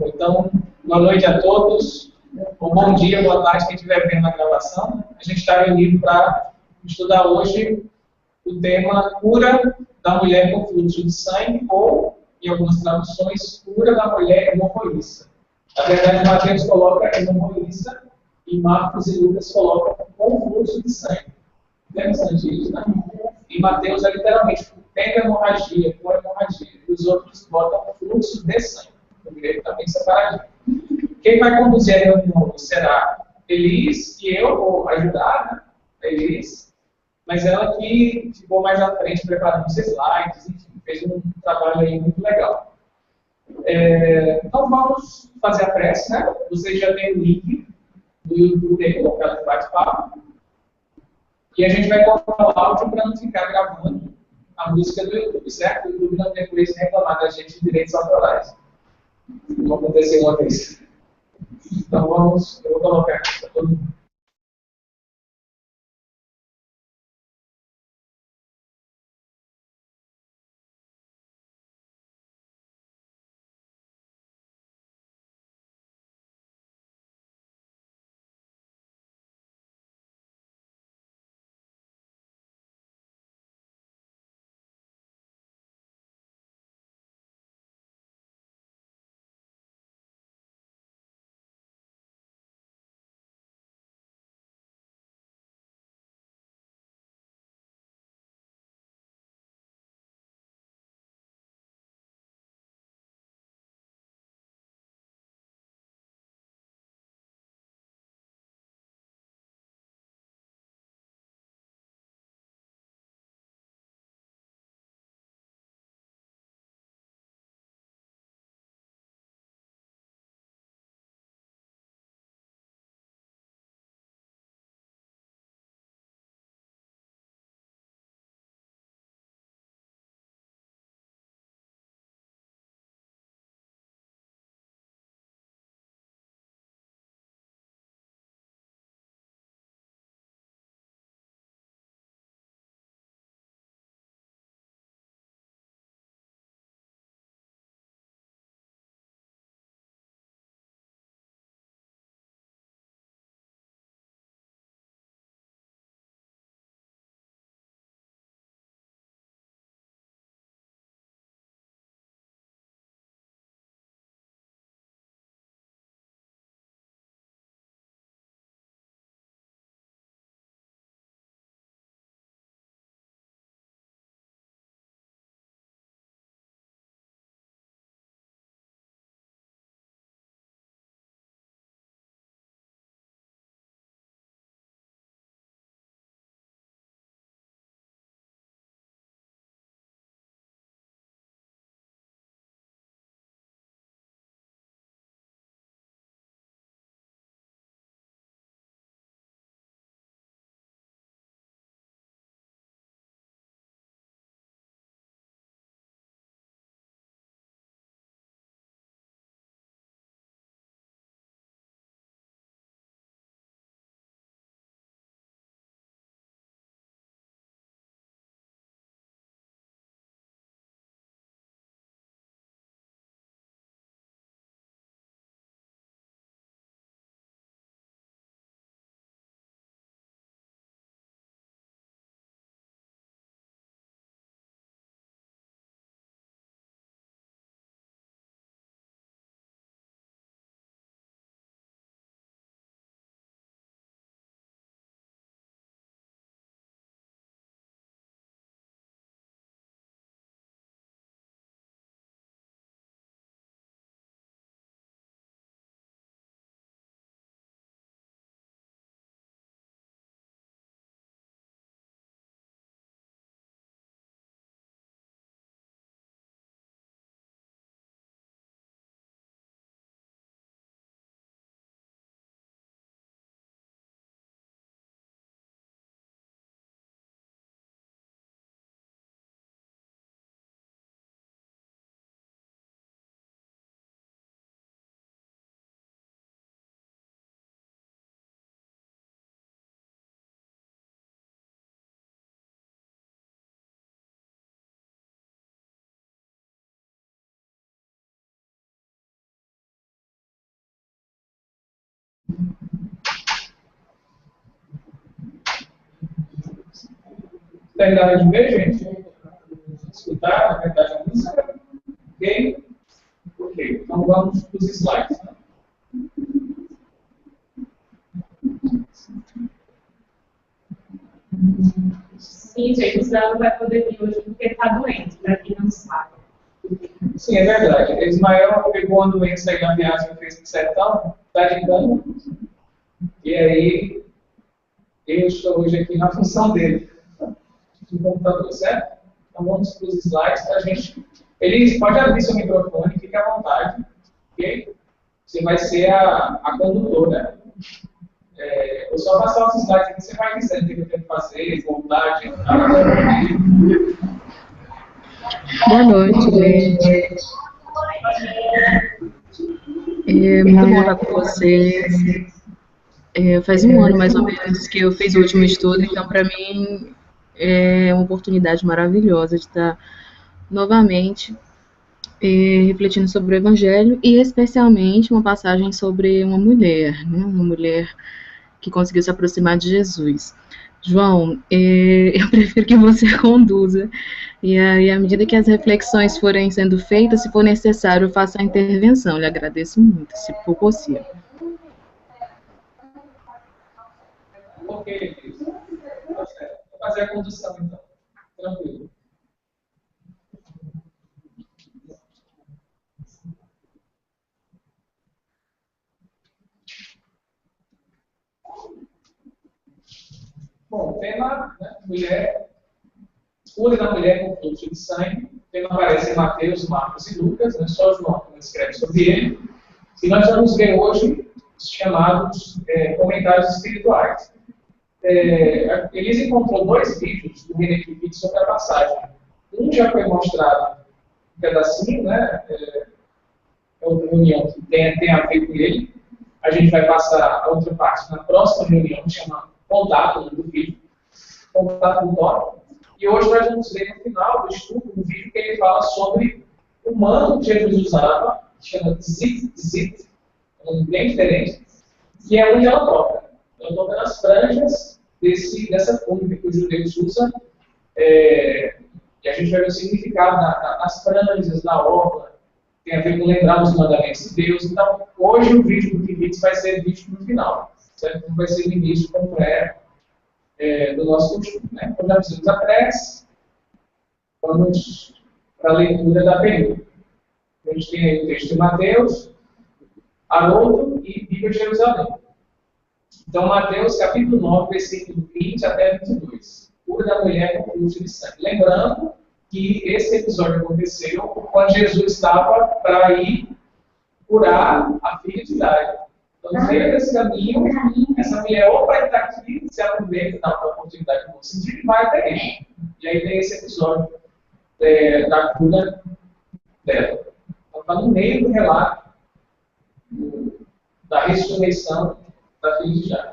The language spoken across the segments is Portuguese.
Então, boa noite a todos, ou bom dia, boa tarde, quem estiver vendo a gravação. A gente está reunido para estudar hoje o tema cura da mulher com fluxo de sangue, ou, em algumas traduções, cura da mulher hemorroísta. Na verdade, Mateus coloca hemorroísta e Marcos e Lucas colocam com fluxo de sangue. Interessante isso, né? E Mateus é literalmente tendo hemorragia, com hemorragia. E os outros botam fluxo de sangue. O grego também separadinho. Quem vai conduzir a reunião será Elis, que eu vou ajudar, né? Elis. Mas ela que ficou mais à frente preparando os slides, enfim, fez um trabalho aí muito legal. Então vamos fazer a prece, né? Vocês já têm o link do YouTube aí colocado no bate-papo. E a gente vai colocar o áudio para não ficar gravando a música do YouTube, certo? O YouTube não tem por isso reclamar da gente de direitos autorais. Não aconteceu uma vez. Então eu vou colocar aqui para todo mundo. Terminaram de ver, gente? Escutar, na verdade, a música. Ok? Ok. Então vamos para os slides. Né? Sim, gente, o Israel não vai poder vir hoje porque está doente, para quem não sabe. Sim, é verdade. Ismael pegou uma doença aí na viagem que fez no sertão, está de cama. E aí, eu estou hoje aqui na função dele. No computador, certo? Então vamos para os slides para a gente. Elis, pode abrir seu microfone, fique à vontade. Ok? Você vai ser a condutora. Eu só passar os slides aqui, você vai dizendo o que eu tenho que fazer, voltar, adiantar. Boa noite, gente. É muito bom estar com vocês. Faz um ano, mais ou menos, que eu fiz o último estudo, então, para mim, é uma oportunidade maravilhosa de estar novamente refletindo sobre o Evangelho e, especialmente, uma passagem sobre uma mulher, né? Uma mulher que conseguiu se aproximar de Jesus. João, eu prefiro que você conduza, e aí, à medida que as reflexões forem sendo feitas, se for necessário, eu faço a intervenção. Eu lhe agradeço muito, se for possível. Ok, Elis. Tá certo. Vou fazer a condução, então. Tranquilo. Bom, tema, né, mulher, cura da mulher com fluxo de sangue. O tema aparece em Mateus, Marcos e Lucas, né, só João que não escreve sobre ele. E nós vamos ver hoje os chamados comentários espirituais. Eles encontrou 2 vídeos do René Kivitz sobre a passagem. Um já foi mostrado um pedacinho, né? É outra reunião que tem a ver com ele. A gente vai passar a outra parte na próxima reunião, que chama Contato do vídeo. Contato do toque. E hoje nós vamos ver no final do estudo um vídeo que ele fala sobre o manto que Jesus usava, que chama Tzit, um nome bem diferente, e é onde ela toca. Ela toca nas franjas dessa túnica que os judeus usam, e a gente vai ver o significado nas franjas, na orla, tem a ver com lembrar os mandamentos de Deus. Então, hoje o vídeo do Kivitz vai ser vídeo no final, certo? Não vai ser no início, como do nosso costume. Né? Então, já fizemos a prece, vamos para a leitura da pergunta. A gente tem aí o texto de Mateus, Haroldo e Bíblia de Jerusalém. Então, Mateus, capítulo 9, versículo 20 até 22. Cura da mulher com fluxo de sangue. Lembrando que esse episódio aconteceu quando Jesus estava para ir curar a filha de Jairo. Então, no meio desse caminho, essa mulher ou vai estar aqui, se aproveita da oportunidade de bom sentido, e vai até ele. E aí tem esse episódio da cura dela. Então, está no meio do relato da ressurreição da filha de Jairo.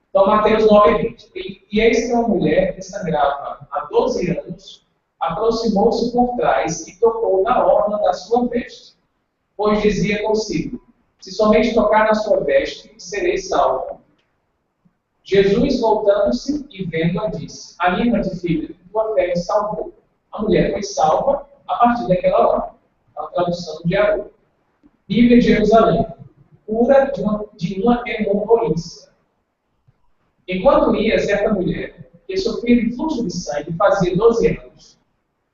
Então, Mateus 9:20. E eis que uma mulher que sangrava há 12 anos aproximou-se por trás e tocou na orla da sua veste, pois dizia consigo: se somente tocar na sua veste, serei salvo. Jesus, voltando-se e vendo-a, disse: anima-te, filha, tua fé te salvou. A mulher foi salva a partir daquela hora. A tradução de Haroldo. Bíblia de Jerusalém. Cura de uma hemorroíça. Enquanto ia, certa mulher, que sofria de fluxo de sangue, fazia 12 anos,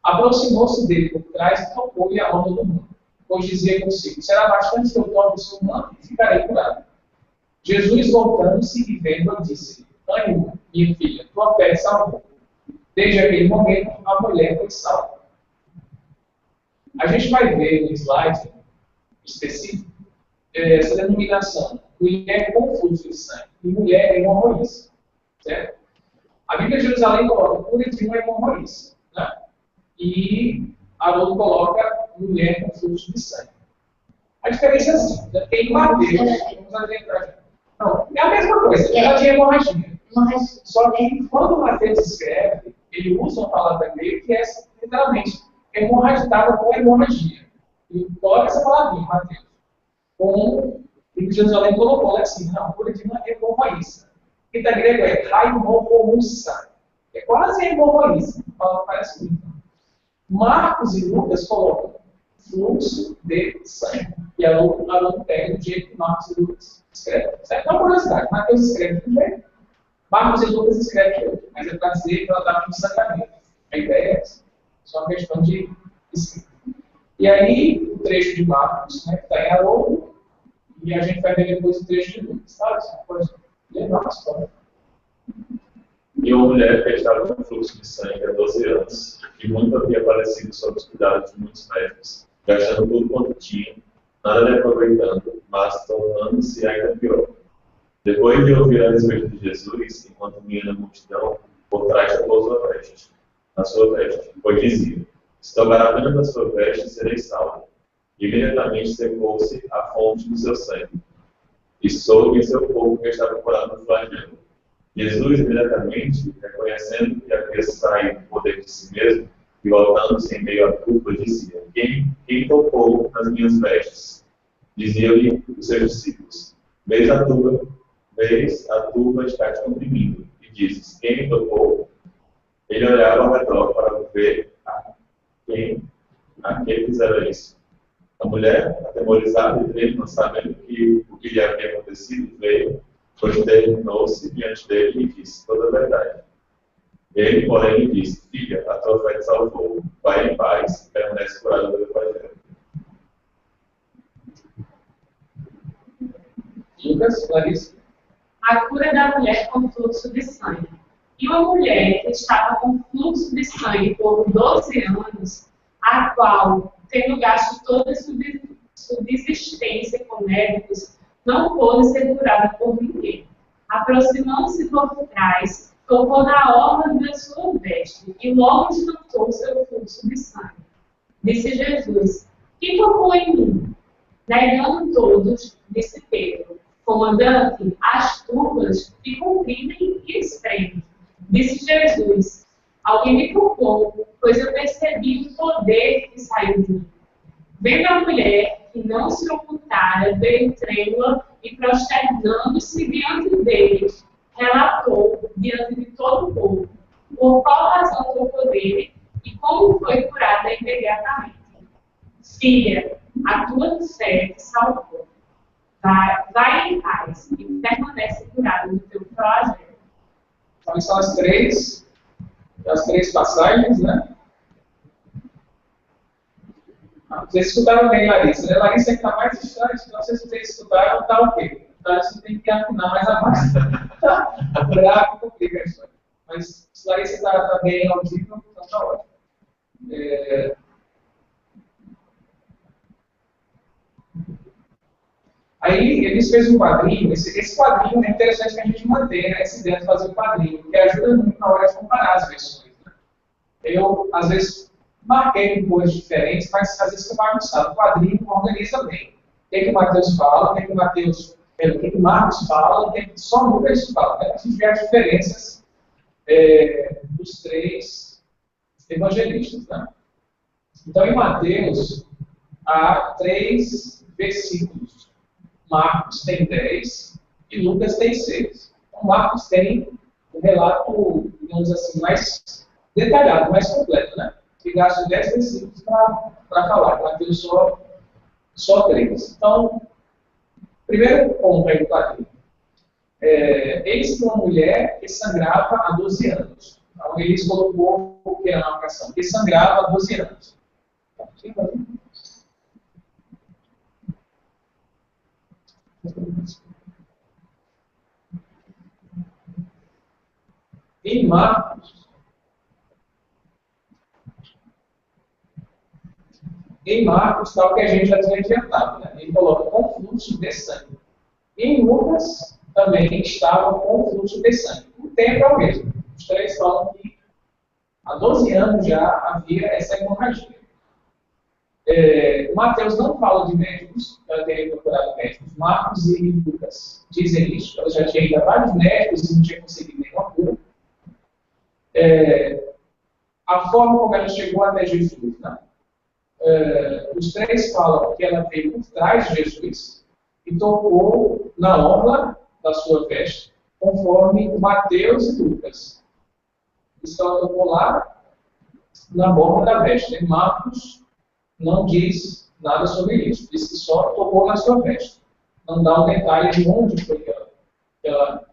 aproximou-se dele por trás e tocou-lhe a orla do manto, pois dizia consigo: será bastante que eu toque o seu manto e ficarei curado. Jesus, voltando-se e vendo-a, disse: ânimo, minha filha, tua fé te salvou. Desde aquele momento, a mulher foi salva. A gente vai ver no slide específico essa denominação: mulher com fluxo de sangue e mulher hemorroíça. Certo? A Bíblia de Jerusalém coloca cura de uma hemorroíça. Né? E Haroldo coloca mulher com fluxo de sangue. A diferença é assim: tem Mateus, vamos adentrar. Não, é a mesma coisa, ela tinha hemorragia. Só que quando Mateus escreve, ele usa uma palavra grega que é literalmente hemorragiada com hemorragia. Ele coloca essa palavrinha, Mateus. Como o de Jerusalém colocou, assim, não, cura de uma hemorroíça. Que da grego é haimorrousa. É quase igual isso. Parece muito. Marcos e Lucas colocam fluxo de sangue. E a aluno pega do jeito que Marcos e Lucas escrevem. Certo? Uma curiosidade. Mateus escreve de um jeito, Marcos e Lucas escrevem de outro. Mas é para dizer que ela está no sangramento. A ideia é essa. Só uma questão de escrita. E aí, o trecho de Marcos, né, que está em Haroldo, e a gente vai ver depois o trecho de Lucas. Sabe? Você pode ler Marcos também. E uma mulher que estava com fluxo de sangue há 12 anos, que muito havia aparecido sob os cuidados de muitos médicos, gastando tudo quanto tinha, nada lhe aproveitando, mas tornando-se ainda pior. Depois de ouvir a respeito de Jesus, enquanto vinha na multidão, por trás da sua veste, pois dizia: se tocar apenas da sua veste, serei salvo. Imediatamente secou-se a fonte do seu sangue, e soube em seu corpo que estava curado no flagelo. Jesus, imediatamente, reconhecendo que havia saído do poder de si mesmo, e voltando-se em meio à turba, dizia: quem tocou nas minhas vestes? Diziam-lhe os seus discípulos: Vês a turba está te comprimindo, e dizes: quem me tocou? Ele olhava ao redor para ver a quem fizera isso. A mulher, atemorizada e tremendo, não sabendo o que lhe havia acontecido, veio, consternou-se diante dele e disse toda a verdade. Ele, porém, lhe disse: filha, a tua fé te salvou, vai em paz, permanece curada do Evangelho. Lucas, Larissa. A cura da mulher com fluxo de sangue. E uma mulher que estava com fluxo de sangue por 12 anos, a qual, tendo gasto toda a subsistência com médicos, não pôde ser curada por ninguém. Aproximando-se por trás, tocou na orla da sua veste e logo esgotou seu fluxo de sangue. Disse Jesus: quem tocou em mim? Negando todos, disse Pedro: comandante, as turbas te comprimem e espremem. Disse Jesus: alguém me tocou, pois eu percebi o poder que saiu de mim. Vendo a mulher, que não se ocultara, veio trêmula e, prosternando-se diante dele, relatou diante de todo o povo por qual razão tocou dele e como foi curada imediatamente. Filha, a tua fé te salvou. Vai em paz e permanece curada do teu flagelo. Então, são as três passagens, né? Vocês escutaram bem, Larissa, né? Larissa é que está mais distante, então se vocês escutaram, está ok. Então, você tem que afinar mais a voz. Tá bravo, complica a história. Mas se Larissa está bem audível, então está ótimo. Aí, eles fez um quadrinho. Esse quadrinho é interessante que a gente mantenha essa ideia de fazer um quadrinho, porque ajuda muito na hora de comparar as versões. Né? Eu, às vezes, marquei com cores diferentes, mas às vezes você vai almoçar. O quadrinho organiza bem. O que o Mateus fala, o que o Marcos fala, o que só o Lucas fala. Né? A gente vê as diferenças dos três evangelistas. Né? Então, em Mateus, há 3 versículos. Marcos tem 10 e Lucas tem 6. Então, Marcos tem um relato, digamos assim, mais detalhado, mais completo, né? Que gasta 10 versículos para falar. Mateus só 3. Então, primeiro ponto aí do quadrinho. Eis que uma mulher que sangrava há 12 anos. Então, eles colocou o que é a marcação? Que sangrava há 12 anos. Em Marcos está o que a gente já tinha adiantado, né? Ele coloca com fluxo de sangue. Em Lucas também estava com fluxo de sangue. O tempo é o mesmo. Os 3 falam que há 12 anos já havia essa hemorragia. Mateus não fala de médicos, ela teria procurado médicos. Marcos e Lucas dizem isso. Ela já tinha ido a vários médicos e não tinha conseguido nenhuma cura. A forma como ela chegou até Jesus, né? Os 3 falam que ela veio por trás de Jesus e tocou na orla da sua veste, conforme Mateus e Lucas. Isso que ela tocou lá na borda da veste. E Marcos não diz nada sobre isso. Diz que só tocou na sua veste. Não dá um detalhe de onde foi que ela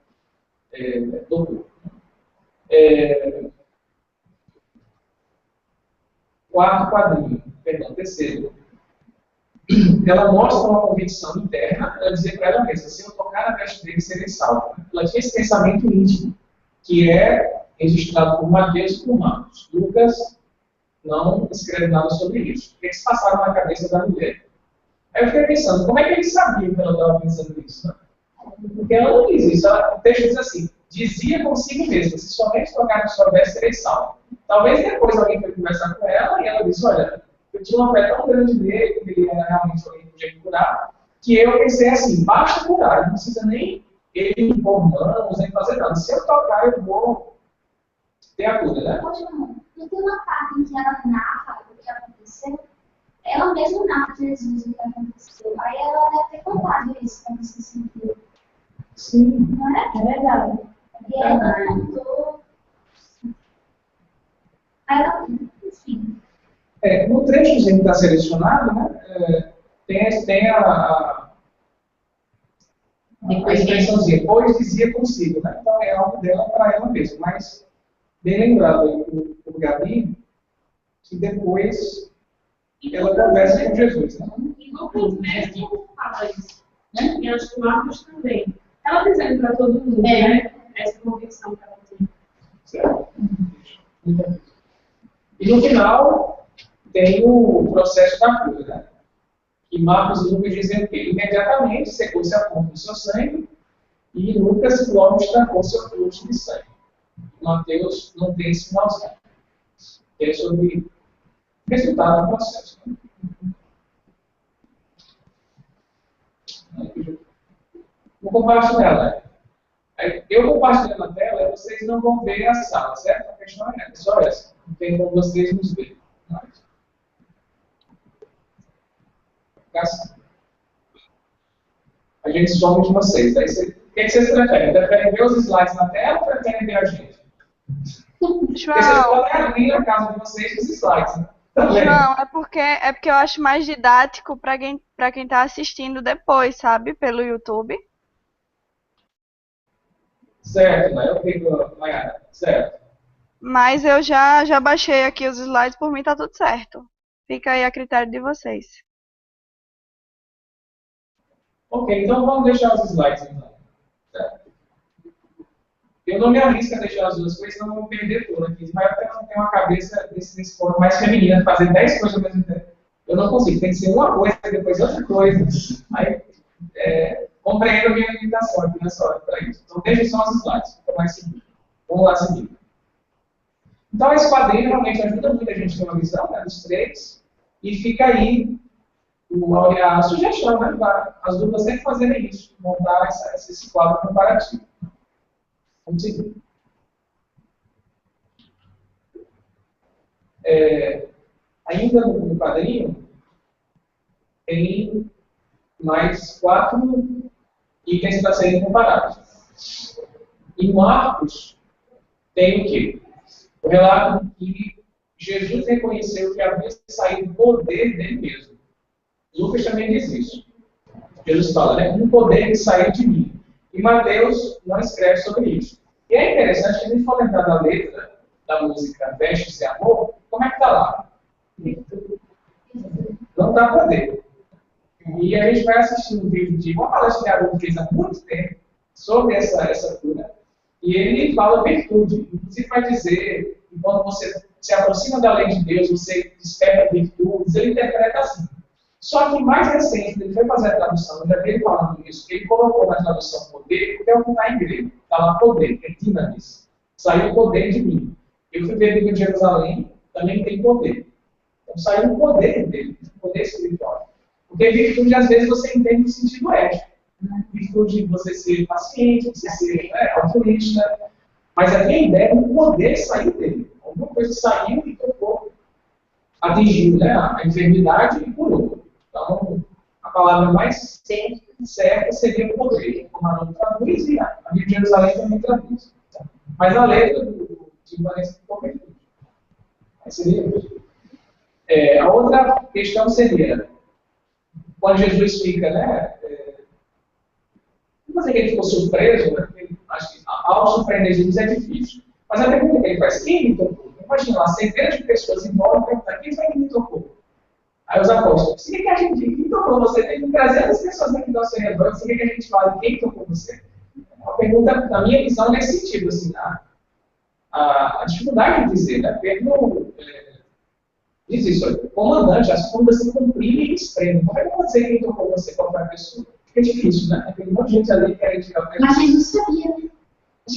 tocou. Terceiro. Ela mostra uma convicção interna, ela dizia para ela mesma, se eu tocar na veste dele, serei salva. Ela tinha esse pensamento íntimo, que é registrado por Mateus e por Marcos. Lucas não escreve nada sobre isso. O que se passava na cabeça da mulher? Aí eu fiquei pensando, como é que eles sabiam que ela estava pensando nisso? Né? Porque ela não diz isso. O texto diz assim, dizia consigo mesma, se somente tocar na sua veste, serei salva. Talvez depois alguém foi conversar com ela e ela disse, olha, eu tinha uma fé tão grande nele, que ele era realmente alguém que podia me curar, que eu pensei assim, basta curar, não precisa nem ele impor mãos, nem fazer nada. Se eu tocar, eu vou ter a cura, né? Poxa, não tem uma parte em que ela narra o que aconteceu, ela mesma narra Jesus o que aconteceu. Aí ela deve ter contado isso quando se sentiu. Sim. Não é? É verdade. E ela contou. Aí ela, enfim. No trecho que está selecionado, né, tem a expressãozinha, pois dizia consigo, né? Então é algo dela para ela mesma. Mas, bem lembrado por Gabi, que depois ela conversa com Jesus. Né? E Lucas mesmo fala isso, né? E acho que Marcos também. Ela dizendo para todo mundo, né? Essa convicção que ela tem. Certo. E no final, tem o processo da cura, né? E Marcos e Lucas dizem que imediatamente secou-se a fonte do seu sangue e Lucas logo estancou seu fluxo de sangue. Mateus não tem esse finalzinho. É sobre o resultado do processo. Né? Vou compartilhar, né? Eu compartilhando na tela, vocês não vão ver a sala, certo? A questão é só essa. Não tem como vocês nos verem. A gente some de vocês. Aí o que vocês preferem? Preferem ver os slides na tela ou preferem ver a gente? João, Vocês podem abrir a casa de vocês os slides, né? João, é porque eu acho mais didático para quem tá assistindo depois, sabe? Pelo YouTube. Certo, né? Eu fico, certo. Mas eu já baixei aqui os slides, por mim tá tudo certo. Fica aí a critério de vocês. Ok, então vamos deixar os slides então. Certo. Eu não me arrisco a deixar as duas coisas, senão eu vou perder tudo aqui. Mas eu não tenho uma cabeça nesse fórum mais feminina, fazer 10 coisas ao mesmo tempo. Eu não consigo, tem que ser uma coisa, depois outra coisa. Aí, compreendo a minha limitação aqui nessa hora para isso. Então deixa só os slides, fica mais seguro. Vamos lá seguir. Então esse quadrinho realmente ajuda muito a gente a ter uma visão, né, dos três, e fica aí a sugestão, né, para as duplas sempre fazerem isso, montar esse quadro comparativo. Vamos seguir. Ainda no quadrinho, tem mais 4 itens para serem comparados. Em Marcos, tem o quê? O relato que Jesus reconheceu que havia saído poder dele mesmo. Lucas também diz isso. Jesus fala, né? Um poder que saiu de mim. E Mateus não escreve sobre isso. E é interessante que a gente for lembrar da letra da música Vestes de Amor, como é que está lá? Não dá poder. E a gente vai assistir um vídeo de uma palestra que a Aruba fez há muito tempo sobre essa cura. E ele fala virtude. Inclusive vai dizer que quando você se aproxima da lei de Deus, você desperta virtudes, ele interpreta assim. Só que mais recente, ele foi fazer a tradução, eu já vi ele falando isso, que ele colocou na tradução poder, porque é o que está em grego. Está lá poder, é dinamis. Saiu o poder de mim. Eu fui ver a Bíblia de Jerusalém, também tem poder. Então saiu o poder dele, o poder espiritual. Porque virtude, às vezes, você entende no sentido ético. Virtude de você ser paciente, você ser altruísta. Mas aqui a ideia do poder sair dele. Alguma coisa saiu e tocou, atingiu, né, a enfermidade e curou. Então, a palavra mais certa seria o poder, como a Ana traduz e a Bíblia de Jerusalém também traduz. Mas a letra de equivalência de concretude. Aí seria isso. A outra questão seria, quando Jesus fica, né? Não vou dizer que ele ficou surpreso, né? Acho que ao surpreender Jesus é difícil. Mas a pergunta que ele faz, quem me tocou? Imagina lá, centenas de pessoas em volta perguntar, quem foi que me tocou? Aí os apóstolos, o que a gente quem tocou você? Tem 300 pessoas aqui ao seu redor, o que a gente fala? Quem tocou você? Uma pergunta, na minha visão, nesse sentido, assim, a dificuldade de dizer, né? Pedro diz isso, o comandante, as fundas se comprimem e espremem. Como é que eu vou dizer quem tocou você, qual foi a pessoa? Fica difícil, né? Tem um monte de gente ali que quer tirar o pé. Mas Jesus sabia, né?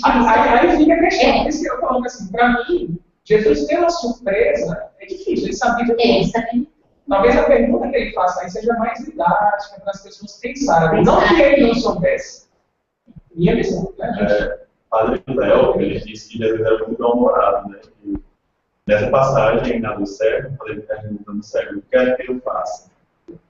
Aí fica a questão. Por isso que eu falo assim, para mim, Jesus ter uma surpresa é difícil, ele sabia de tudo. Talvez a pergunta que ele faça aí seja mais didática para as pessoas pensarem. Não que ele não soubesse. Minha visão, né, gente? Padre Léo, ele disse que Jesus era muito bem-humorado, né? E nessa passagem, na do cego, ele pergunta no cego, o que é que eu faço?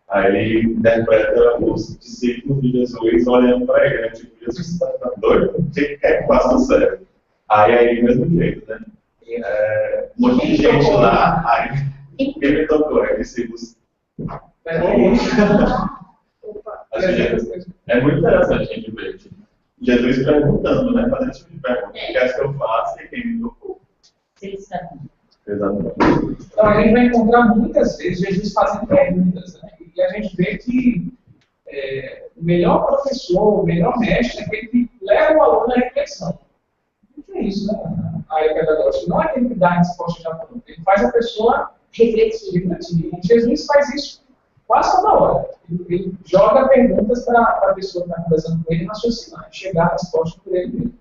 Aí ele interpreta os discípulos de Jesus olhando para ele, né? Tipo, Jesus está doido? O que é que faz no cego? Aí é do mesmo jeito, né? Um monte de gente lá, aí quem me tocou? Aí discípulos. É muito interessante a gente ver Jesus perguntando, né? Fazendo esse tipo de pergunta. O que é que eu faço e quem me tocou? Exatamente. Então a gente vai encontrar muitas vezes Jesus fazendo perguntas, né? E a gente vê que o melhor professor, o melhor mestre é aquele que leva o aluno à reflexão. O que é isso, né? A área pedagógica não é aquele que dá a resposta já pronta, ele faz a pessoa refletir. E Jesus faz isso quase toda hora. Ele joga perguntas para a pessoa que está conversando com ele raciocinar, chegar à resposta por ele mesmo.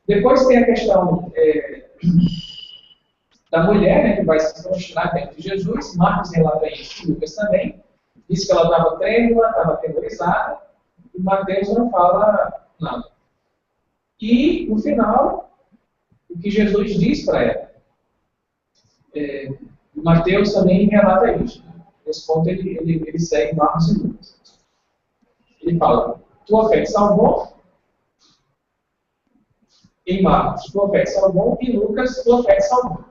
Depois tem a questão da mulher, né, que vai se prostituir diante de Jesus. Marcos relata isso, Lucas também. Diz que ela estava trêmula, estava atemorizada, e Mateus não fala nada. E, no final, o que Jesus diz para ela. Mateus também relata isso. Nesse ponto ele segue Marcos e Lucas. Ele fala, tua fé te salvou. Em Marcos, tua fé te salvou. E Lucas, tua fé te salvou.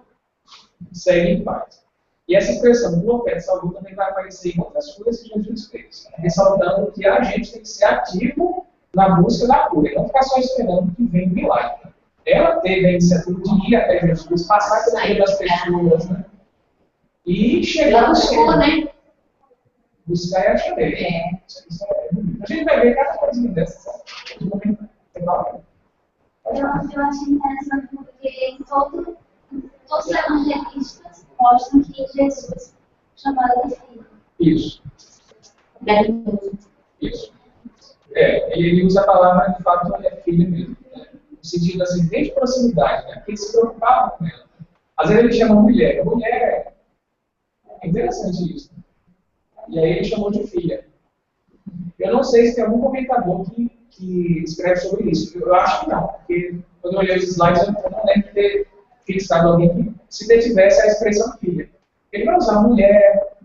Segue em paz. E essa expressão, tua fé te salvou, também vai aparecer em outras coisas que Jesus fez. Ressaltando que a gente tem que ser ativo na busca da cura. E não ficar só esperando que venha o milagre. Ela teve a iniciativa de ir até Jesus, passar pela vida das pessoas, né? E chegar Ela buscou, né? Buscar e achar dele. A gente vai ver cada coisinha dessa. Eu achei interessante porque todos os evangelistas mostram que Jesus chamou ela de filho. Isso. Isso. Ele usa a palavra, de fato, é filha mesmo. Né? No sentido assim, desde proximidade, né? Porque ele se preocupava com ela. Às vezes ele chama mulher. Mulher é interessante isso. E aí ele chamou de filha. Eu não sei se tem algum comentador que escreve sobre isso. Eu acho que não, porque quando eu olhei os slides eu não lembro de ter fixado alguém que se tivesse a expressão filha. Ele vai usar mulher,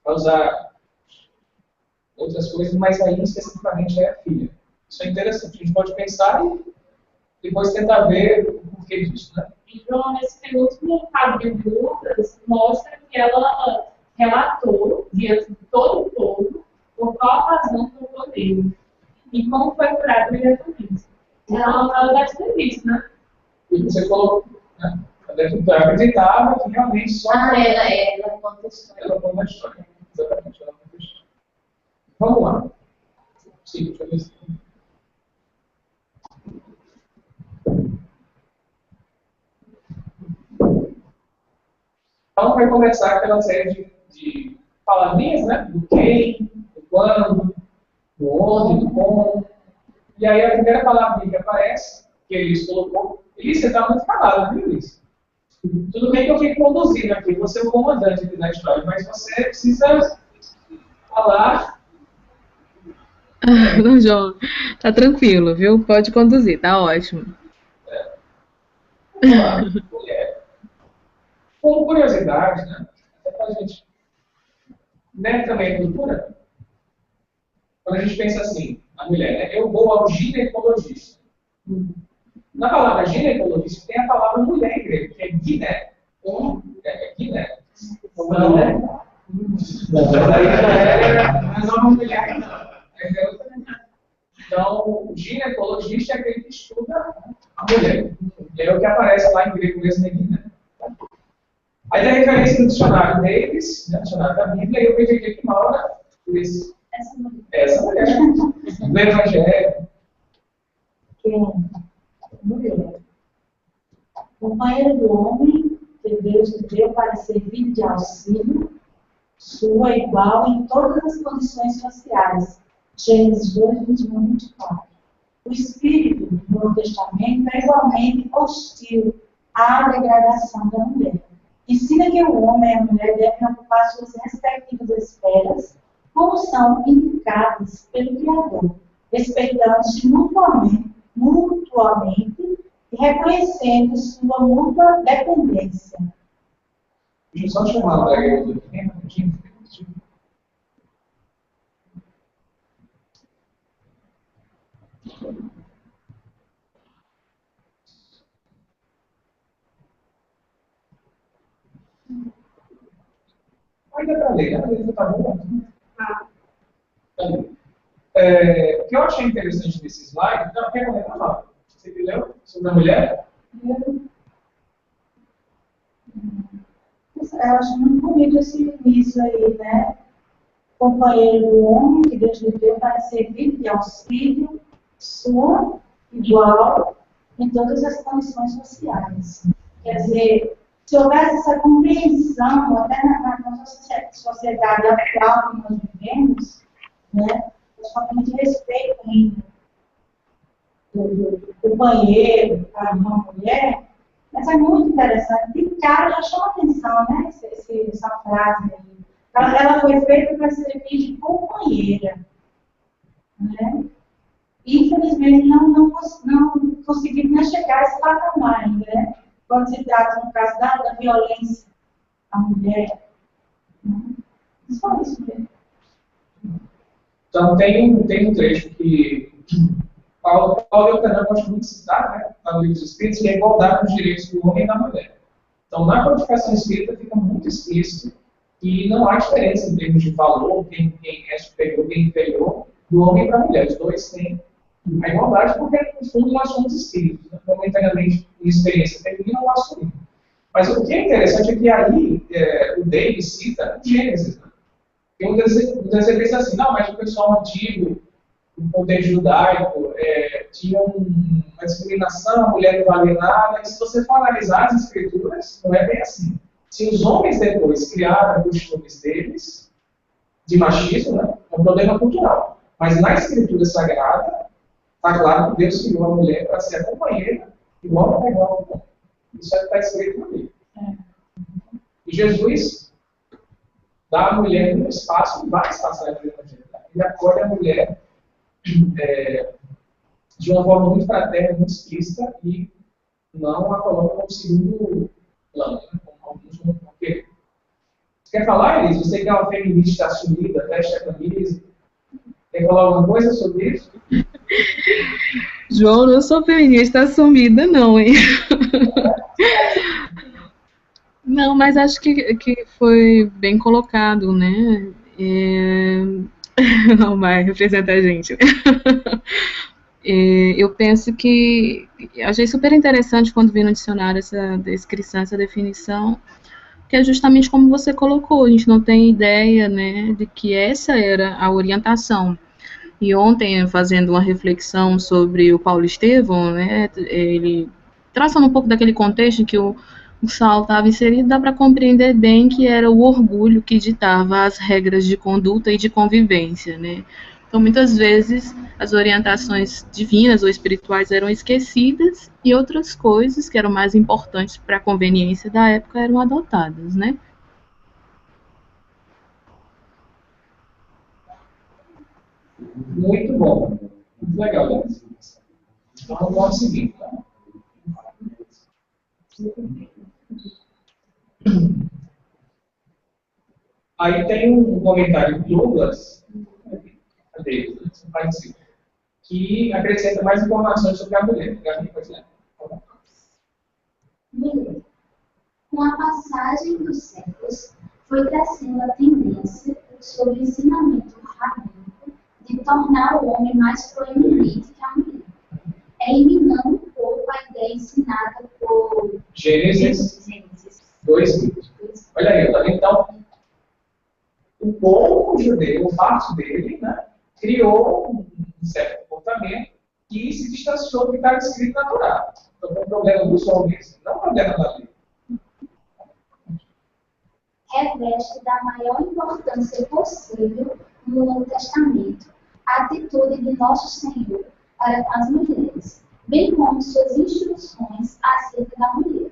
vai usar outras coisas, mas aí especificamente é filha. Isso é interessante. A gente pode pensar e depois tentar ver o porquê disso, né? Então, nesse penúltimo capítulo de Lucas, mostra que ela relatou diante de todo o povo por qual razão tocou nele e como foi curado imediatamente. Então, ela deve ter visto, né? E você falou, né? Ela acreditava que realmente só. Ela conta a história. Ela conta a história. Exatamente, ela conta a história. Vamos lá. Sim, deixa eu ver se. Então, vai começar aquela série de palavrinhas, né? Do quem, do quando, do onde, do como. E aí a primeira palavrinha que aparece, que Elis colocou, Elis, você está muito calado, viu, Elis? Tudo bem que eu fico conduzindo aqui, você é o comandante aqui da história, mas você precisa falar. Não, João, tá tranquilo, viu? Pode conduzir, tá ótimo. Vamos lá, mulher. Como curiosidade, né? Até pra gente. Né, também cultura. Quando a gente pensa assim, a mulher, né? Eu vou ao ginecologista. Na palavra ginecologista tem a palavra mulher em grego, que é giné. Giné. Então, mas aí não é uma mulher, não. Então, o ginecologista é aquele que estuda a mulher. E é o que aparece lá em grego mesmo, é giné. Aí tem a referência no dicionário Davis, né, dicionário da Bíblia, e eu peguei aqui uma hora essa mulher. Do Evangelho. Mulher. Companheira do homem que Deus lhe deu para servir de auxílio, sua igual em todas as condições sociais. Gênesis 2, 21, 24. O espírito do Novo Testamento é igualmente hostil à degradação da mulher. Ensina que o homem e a mulher devem ocupar suas respectivas esferas, como são indicadas pelo Criador, respeitando-se mutuamente e reconhecendo sua mútua dependência. Deixa eu só chamar a Daria aqui, né? Ainda para ler, né? Ainda está bom. O que eu achei interessante desse slide, então, quer comentar, Laura? Você que leu sobre a mulher? Eu acho muito bonito esse início aí, né? Companheiro do homem que Deus lhe deu para servir de auxílio, sua igual em todas as condições sociais. Quer dizer, se houvesse essa compreensão, até na nossa sociedade atual que nós vivemos, né? Principalmente respeito ainda do companheiro, a uma mulher, mas é muito interessante. De cara já chama atenção, né? Essa frase aí. Ela foi feita para servir de companheira. Né? Infelizmente, não conseguimos chegar a esse patamar ainda, né? Quando se trata, no caso da violência à mulher. Só isso mesmo. Então, tem um trecho que Paulo e Fernando gostam muito de citar, né? Está no livro dos Espíritos, que é a igualdade dos direitos do homem e da mulher. Então, na codificação espírita fica muito explícito que não há diferença em termos de valor, quem é superior, quem é inferior, do homem para a mulher. Os dois têm a igualdade, porque, no fundo, nós somos espíritos, né? Momentaneamente, em experiência feminina ou masculina. Mas o que é interessante é que aí o Davis cita o Gênesis. Né? Tem um desejo diz assim, não, mas o pessoal antigo, o poder judaico, tinha uma discriminação, a mulher não valia nada, e se você for analisar as escrituras, não é bem assim. Se os homens depois criaram costumes deles, de machismo, né, é um problema cultural. Mas na escritura sagrada, está claro que Deus criou a mulher para ser a companheira e o homem para igual ao homem. Isso é o que está escrito no livro. E Jesus dá à mulher um espaço, em várias passagens do Evangelho. Ele acolhe a mulher de uma forma muito fraterna, muito explícita, e não a coloca como segundo plano, né? Como alguns vão querer. Você quer falar, Elis? Você que é uma feminista assumida, veste a camisa, quer falar alguma coisa sobre isso? João, não sou feminista assumida, não, hein? Não, mas acho que foi bem colocado, né? Não vai representar a gente. Eu penso que achei super interessante quando vi no dicionário essa descrição, essa definição, que é justamente como você colocou, a gente não tem ideia, né, de que essa era a orientação. E ontem, fazendo uma reflexão sobre o Paulo Estevão, né, ele traçando um pouco daquele contexto em que o Saulo estava inserido, dá para compreender bem que era o orgulho que ditava as regras de conduta e de convivência, né? Então, muitas vezes, as orientações divinas ou espirituais eram esquecidas e outras coisas que eram mais importantes para a conveniência da época eram adotadas, né? Muito bom. Muito legal, né? Então, vamos seguir, tá? Aí tem um comentário do Douglas, que acrescenta mais informações sobre a mulher. Mulher. Com a passagem dos séculos, foi crescendo a tendência sobre o ensinamento rabínico de tornar o homem mais proeminente que a mulher, eliminando um pouco a ideia ensinada por Gênesis 2:20. Olha aí, tá vendo? Então, o povo judeu, parte dele, né, criou um certo comportamento que se distanciou do que estava escrito na Torá. Então, foi um problema dos homens, não um problema da lei. Reveste da maior importância possível no Novo Testamento a atitude de Nosso Senhor para com as mulheres, bem como suas instruções acerca da mulher.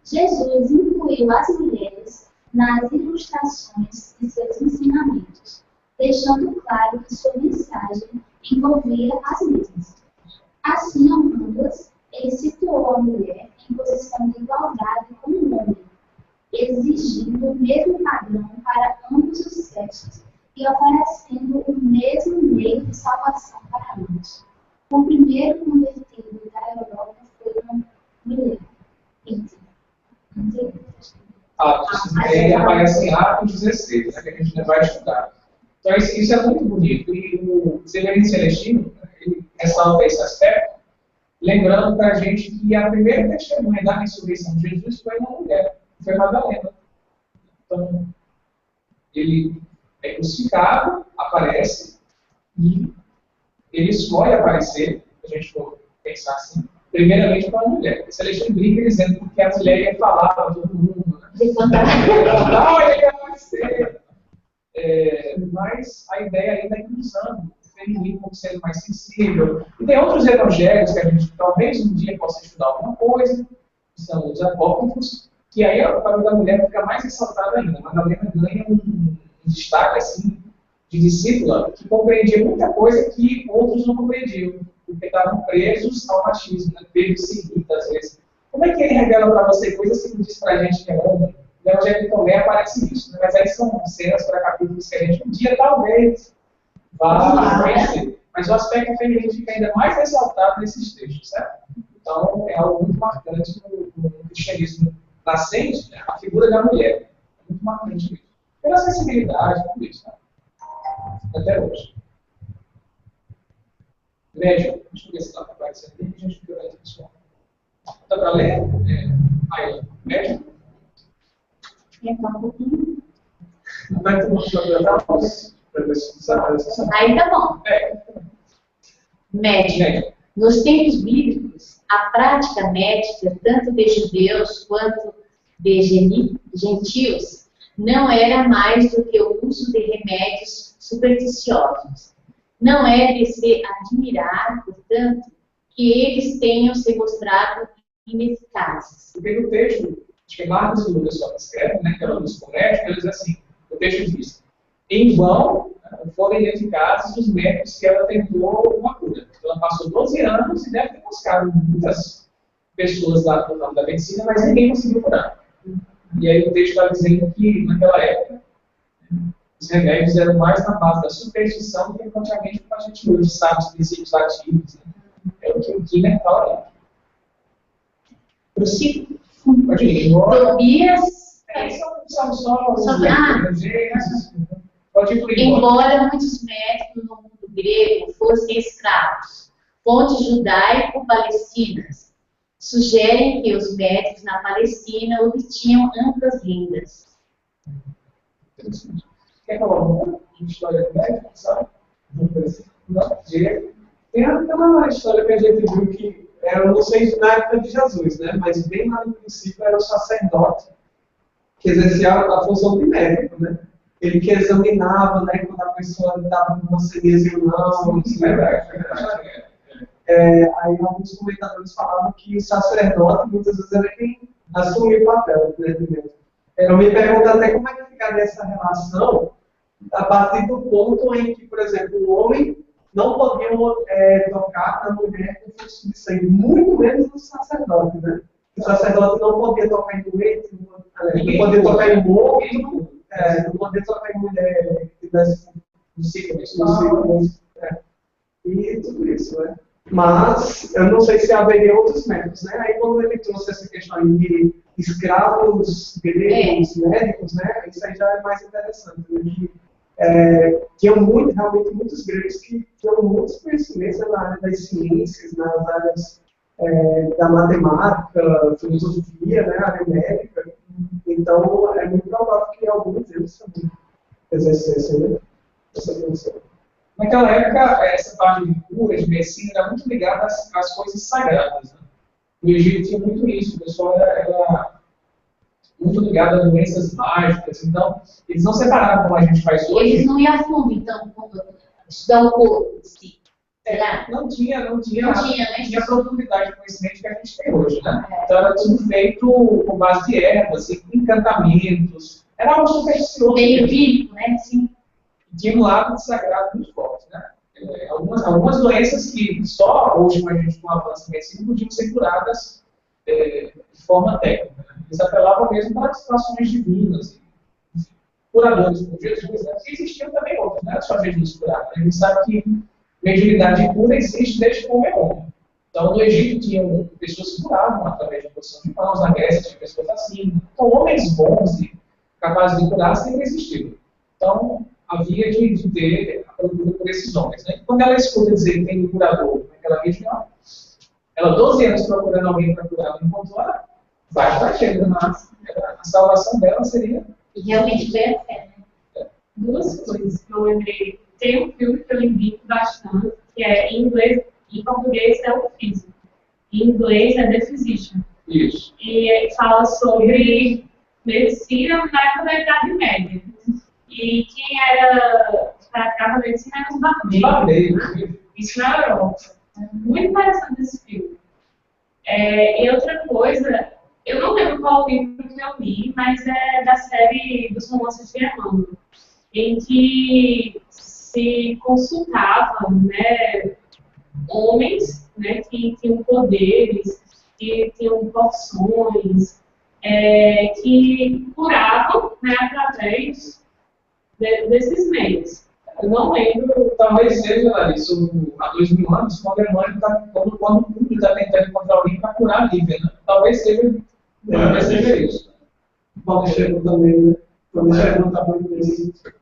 Jesus incluiu as mulheres nas ilustrações de seus ensinamentos, deixando claro que sua mensagem envolvia as mesmas. Assim, amando-as, ele situou a mulher em posição de igualdade com o homem, exigindo o mesmo padrão para ambos os sexos e oferecendo o mesmo meio de salvação para ambos. O primeiro convertido da Europa foi uma mulher. Aparece em Atos 16, né, que a gente ainda vai estudar. Então, isso é muito bonito. E o Severino Celestino, ele ressalta esse aspecto, lembrando para a gente que a primeira testemunha da ressurreição de Jesus foi uma mulher, foi Madalena. Então, ele é crucificado, aparece, e ele escolhe aparecer, se a gente for pensar assim, primeiramente para uma mulher. Celestino brinca dizendo porque a mulher ia falar para todo mundo, né? Não, ele quer aparecer. Mas a ideia ainda é cruzando o feminino como sendo mais sensível. E tem outros evangelhos que a gente talvez um dia possa estudar alguma coisa, que são os apócrifos, que aí a família da mulher fica mais ressaltada ainda. A Madalena ganha um destaque assim, de discípula que compreendia muita coisa que outros não compreendiam, porque estavam presos ao machismo, né? Pedro se irrita às vezes. Como é que ele revela para você coisas que não diz para a gente que é homem? No Evangelho também aparece isso, né? Mas aí são cenas para capítulos que a gente um dia talvez vá conhecer. Mas o aspecto feminino fica ainda mais ressaltado nesses textos, certo? Então é algo muito marcante no cristianismo nascente, né? A figura da mulher. É muito marcante isso. Pela sensibilidade, tudo isso, né? Até hoje. Médium, deixa eu ver se está aparecendo aqui, a gente fica aí, pessoal. Dá para ler? Aí, médium? Então, um pouquinho. Vai ter uma Aí tá bom. Médium. Nos tempos bíblicos, a prática médica, tanto de judeus quanto de gentios, não era mais do que o uso de remédios supersticiosos. Não é de se admirar, portanto, que eles tenham se mostrado ineficazes. Porque no texto, acho que é Marcos e Lucas só escreve, né, que ela nos corrige, ele diz assim, o texto diz, em vão foram ineficazes os métodos que ela tentou uma cura. Ela passou 12 anos e deve ter buscado muitas pessoas da medicina, mas ninguém conseguiu curar. E aí o texto está dizendo que, naquela época, os remédios eram mais na base da superstição do que propriamente como a gente hoje sabe os princípios ativos. Né? É o que o Kinner fala ali. Prossigo. Pode ir. Tobias. São só os evangelhos. Pode ir por embora muitos médicos no mundo grego fossem escravos, fontes judaico-palestinas sugerem que os médicos na Palestina obtinham amplas rendas. Quer falar uma história do médico, sabe? Não, tem uma história que a gente viu que era, não sei na época de Jesus, né? Mas bem lá no princípio era o sacerdote que exercia a função de médico, né? Ele que examinava, né, quando a pessoa estava com uma cegueira ou não. Isso é verdade. Aí alguns comentadores falavam que o sacerdote muitas vezes era quem assumia o papel, né, de médico. Eu me pergunto até como é que ficaria essa relação a partir do ponto em que, por exemplo, o homem não podia tocar na mulher com fluxo de sangue, muito menos no sacerdote, né? O sacerdote não podia tocar em doente, não podia tocar em morto, não podia tocar em mulher que tivesse no ciclo. E tudo isso, né? Mas eu não sei se haveria outros métodos, né? Aí quando ele trouxe essa questão aí de escravos gregos, médicos, né? Isso aí já é mais interessante. Tinham realmente muitos gregos que tinham muitos conhecimentos na área das ciências, nas áreas da matemática, filosofia, né? Área médica. Então é muito provável que alguns deles também exercessem essa função. Naquela época, essa parte de cura, de medicina, era muito ligada às coisas sagradas. Né? O Egito tinha muito isso, o pessoal era muito ligado a doenças mágicas, então eles não separavam como a gente faz hoje. Eles não iam a fundo, então, estudar o corpo, será? Não tinha profundidade de conhecimento que a gente tem hoje, né? Então era tudo feito com base de ervas, encantamentos, era algo supersticioso. Meio bíblico, né? Sim. Tinha um lado de sagrado muito forte, né? Algumas doenças que só hoje, com a gente com o avanço da medicina, podiam ser curadas de forma técnica. Né? Eles apelavam mesmo para as situações divinas, curadores como Jesus, né? E existiam também outros, não era só Jesus curado. A gente sabe que mediunidade e cura existe desde o homem homem. Então, no Egito tinham pessoas que curavam através de posição de mãos, na Grécia tinha pessoas assim. Então, homens bons e capazes de curar sempre existiram. Então, havia de ter a procura por esses homens. Né? Quando ela escuta dizer que tem um curador naquela região, ela 12 anos procurando alguém para curar, não encontrou, ela vai estar chegando a salvação dela seria... E realmente foi a fé, né? Duas coisas que eu lembrei. Tem um filme que eu indico bastante, que é em inglês, em português é o Físico. Em inglês é The Physician. Isso. E fala sobre medicina na época da Idade Média. E quem praticava medicina eram os barbeiros. Isso na Europa. É muito interessante esse filme. E outra coisa, eu não lembro qual livro que eu li, mas é da série dos romances de Emmanuel, em que se consultavam, né, homens, né, que tinham poderes, que tinham porções, que curavam, né, através desses meios. Eu não lembro. Talvez seja, Larissa, há 2000 anos, quando a Alemanha quando o mundo está tentando encontrar alguém para curar a Lívia, né? Talvez seja isso. Paulo chegou também, né? Quando chegou, estava no Egito.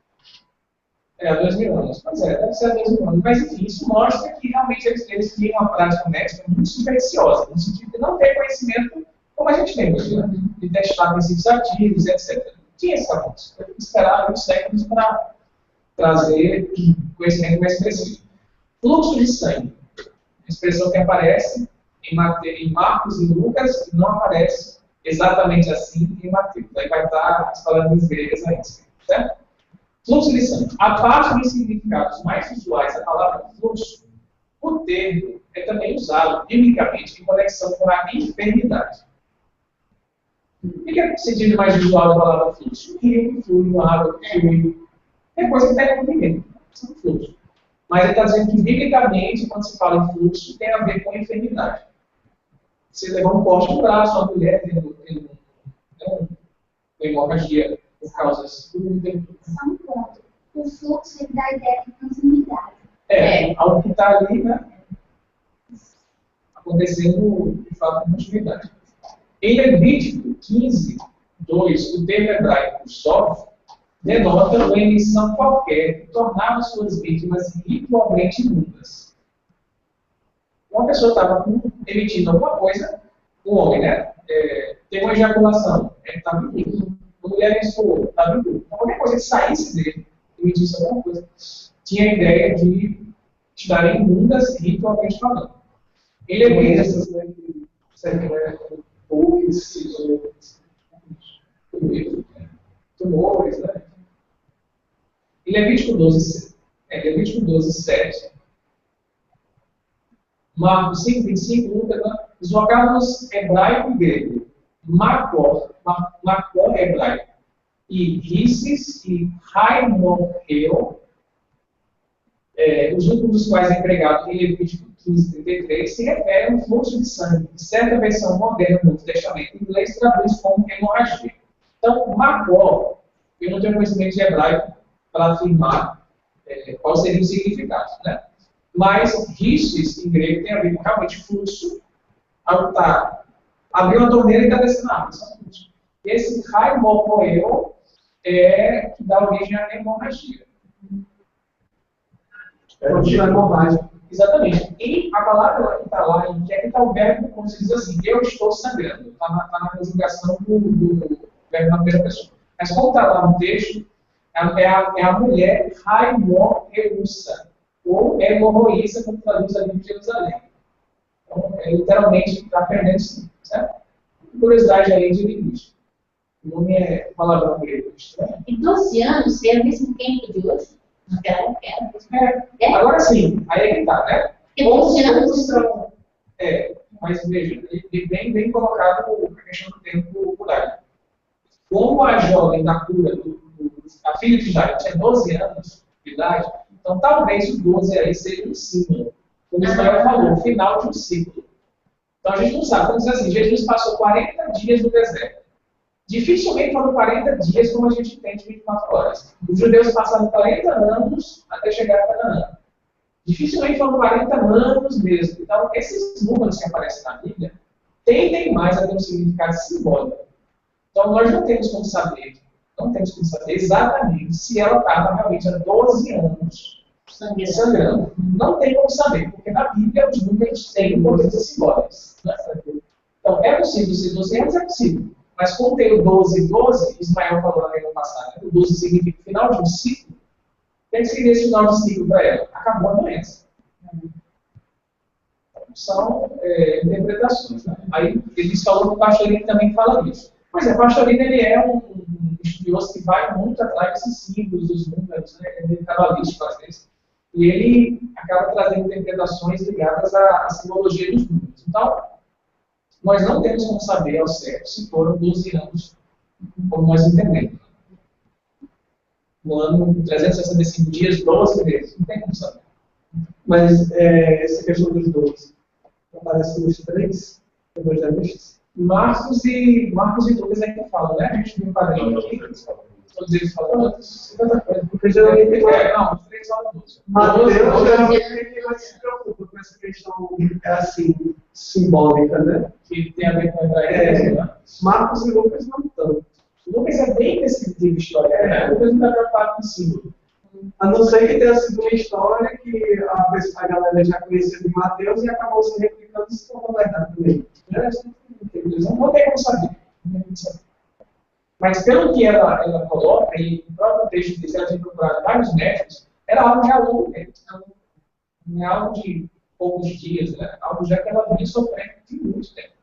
Há 2000 anos. Pois deve ser há 2000 anos. Mas, enfim, isso mostra que realmente eles tinham uma prática médica muito supersticiosa, no sentido de não ter conhecimento como a gente tem hoje, né? De testar princípios ativos, etc. Tinha esse avanço. Teve que esperar alguns séculos para trazer conhecimento mais preciso. Fluxo de sangue. A expressão que aparece em Marcos e Lucas não aparece exatamente assim em Mateus. Aí vai estar as palavras gregas aí, certo? Fluxo de sangue. A parte dos significados mais usuais da palavra fluxo, o termo é também usado biblicamente em conexão com a enfermidade. O que é o sentido mais visual da palavra fluxo? O rio que flui, uma água que flui. É coisa que tem movimento, são fluxos. Mas ele está dizendo que, biblicamente, quando se fala em fluxo, tem a ver com enfermidade. Se levar um corte no braço, uma mulher tendo uma hemorragia por causas... Só um ponto. O fluxo dá a ideia de continuidade. Algo que está ali, né? Acontecendo, de fato, com continuidade. Em Levítico 15, 2, o termo hebraico sof denota uma emissão qualquer que tornava suas vítimas ritualmente imundas. Uma pessoa estava emitindo alguma coisa, um homem, né? Teve uma ejaculação, ele estava impuro. Uma mulher menstruou, estava impuro. Então, qualquer coisa que saísse dele, emitisse alguma coisa, tinha a ideia de estarem imundas ritualmente falando. Ele é essas, né? Tumores, né? Em Levítico 12, 7, Marcos 5, 25, Lucas, os vocábulos hebraico e grego, makor hebraico, e risis e haimorreu, os últimos dos quais é empregado em Levítico 15, 33, se refere a um fluxo de sangue, que certa versão moderna do Novo Testamento em inglês traduz como hemorragia. Então, makor, eu não tenho conhecimento de hebraico para afirmar qual seria o significado, né? Mas ristes, em grego, tem a ver com realmente fluxo, abriu a torneira e está descendo água. E esse haimopoeo é que dá origem à hemorragia. Continua hemorrágica. Exatamente. E a palavra que está lá, em que é que está o verbo, como se diz assim, eu estou sangrando. Está na conjugação do verbo na primeira pessoa. Mas como está lá no texto, é a mulher haimorreusa, ou hemorroísa, como traduz ali em Jerusalém. Então, literalmente, está perdendo sim, certo? Curiosidade aí de linguística. O nome é palavrão grego. E 12 anos é o mesmo tempo de hoje? Naquela época. Agora sim, aí é que está, né? Porque 12 anos. Mas veja, ele bem colocado a questão do tempo horário. Como a jovem da cura, a filha de Jairo, tinha 12 anos de idade, então talvez o 12 aí seja um símbolo. Como o Ismael falou, o final de um ciclo. Então a gente não sabe. Vamos dizer assim, Jesus passou 40 dias no deserto. Dificilmente foram 40 dias como a gente tem de 24 horas. Os judeus passaram 40 anos até chegar a Canaã. Dificilmente foram 40 anos mesmo. Então, esses números que aparecem na Bíblia tendem mais a ter um significado simbólico. Então, nós não temos como saber exatamente se ela estava realmente há 12 anos sangrando. Não tem como saber, porque na Bíblia os números têm importâncias simbólicas. Né? Então, é possível ser 12 anos, é possível. Mas como tem o 12, Ismael falou na reunião passada, o 12 significa final de um ciclo, tem que seguir esse final de ciclo para ela. Acabou a doença. São interpretações. Né? Aí eles falam que o Pastorini também fala disso. Pois é, o Pastorini ele é um estudioso que vai muito atrás desses símbolos, dos números, né? Ele é cabalístico às vezes. E ele acaba trazendo interpretações ligadas à simbologia dos números. Então, nós não temos como saber ao certo se foram 12 anos, como nós entendemos. No ano 365 dias, 12 vezes. Não tem como saber. Mas essa questão dos 12 aparece nos 3 evangelistas? Marcos e Lucas é que falam, né? A gente viu um padrinho aqui. Todos eles falam antes. Porque geralmente não, os 3 falam 12. Mateus geralmente mais se preocupa com essa questão assim, simbólica, né? Que tem a ver com a hebraísmo, né? Marcos e Lucas não tanto. Lucas é bem descritivo história, né? Lucas não está preocupado com o símbolo. A não ser que tenha sido uma história que a galera já conhecia de Mateus e acabou se replicando e se tornou verdade também. Não tem como saber. Mas pelo que ela coloca, e o próprio texto diz que ela tinha procurado vários médicos, era algo já longo tempo. Não é algo de poucos dias, né? Algo já que ela vinha sofrendo de muito tempo.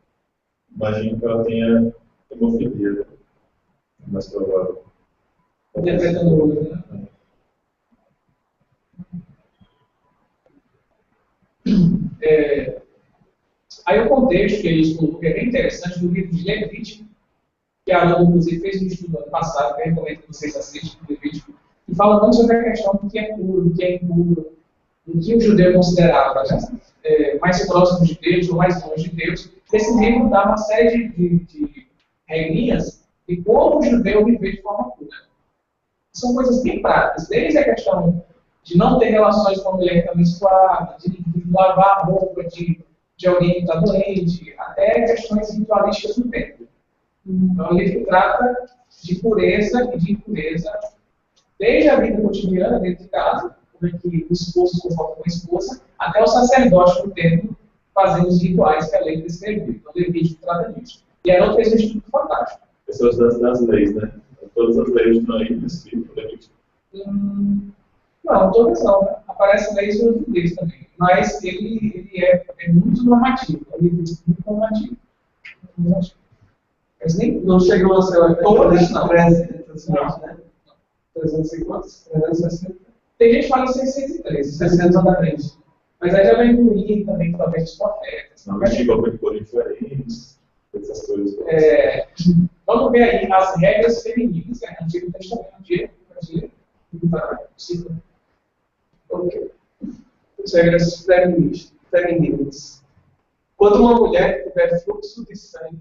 Imagino que ela tenha hemofilia, mais provável. Interpretando hoje, né? Aí o contexto que eles colocam é bem interessante do livro de Levítico, que a Alana, inclusive, fez um estudo ano passado, que eu recomendo que vocês assistam o Levítico, e fala muito sobre a questão do que é puro, do que é impuro, do que o judeu considerava mais próximo de Deus ou mais longe de Deus. Esse livro dá uma série de regrinhas de como o judeu viver de forma pura. São coisas bem práticas, desde a questão de não ter relações com a mulher que está menstruada, de lavar a roupa de alguém que está doente, até questões ritualísticas do templo. Então, o livro trata de pureza e de impureza, desde a vida cotidiana dentro de casa, como é que o esposo se comporta com a esposa, até o sacerdote do templo fazendo os rituais que a lei descreveu. Então, o Levítico trata disso. E a outra fez um estudo fantástico. Pessoas das leis, né? Todas as leis estão aí nesse livro, Levítico. Não, todas não, né? Aparecem leis nos judeus também. Mas ele é muito normativo. É um livro muito normativo. Mas nem não chegou a ser todas, não. 360. Tem gente que fala 603, 600 na frente. Mas aí já vai incluir também talvez os profetas. Não, os tipos por diferentes, essas coisas. Vamos ver aí as regras femininas, né? Antigo Testamento, Ok. As regras femininas. Quando uma mulher tiver fluxo de sangue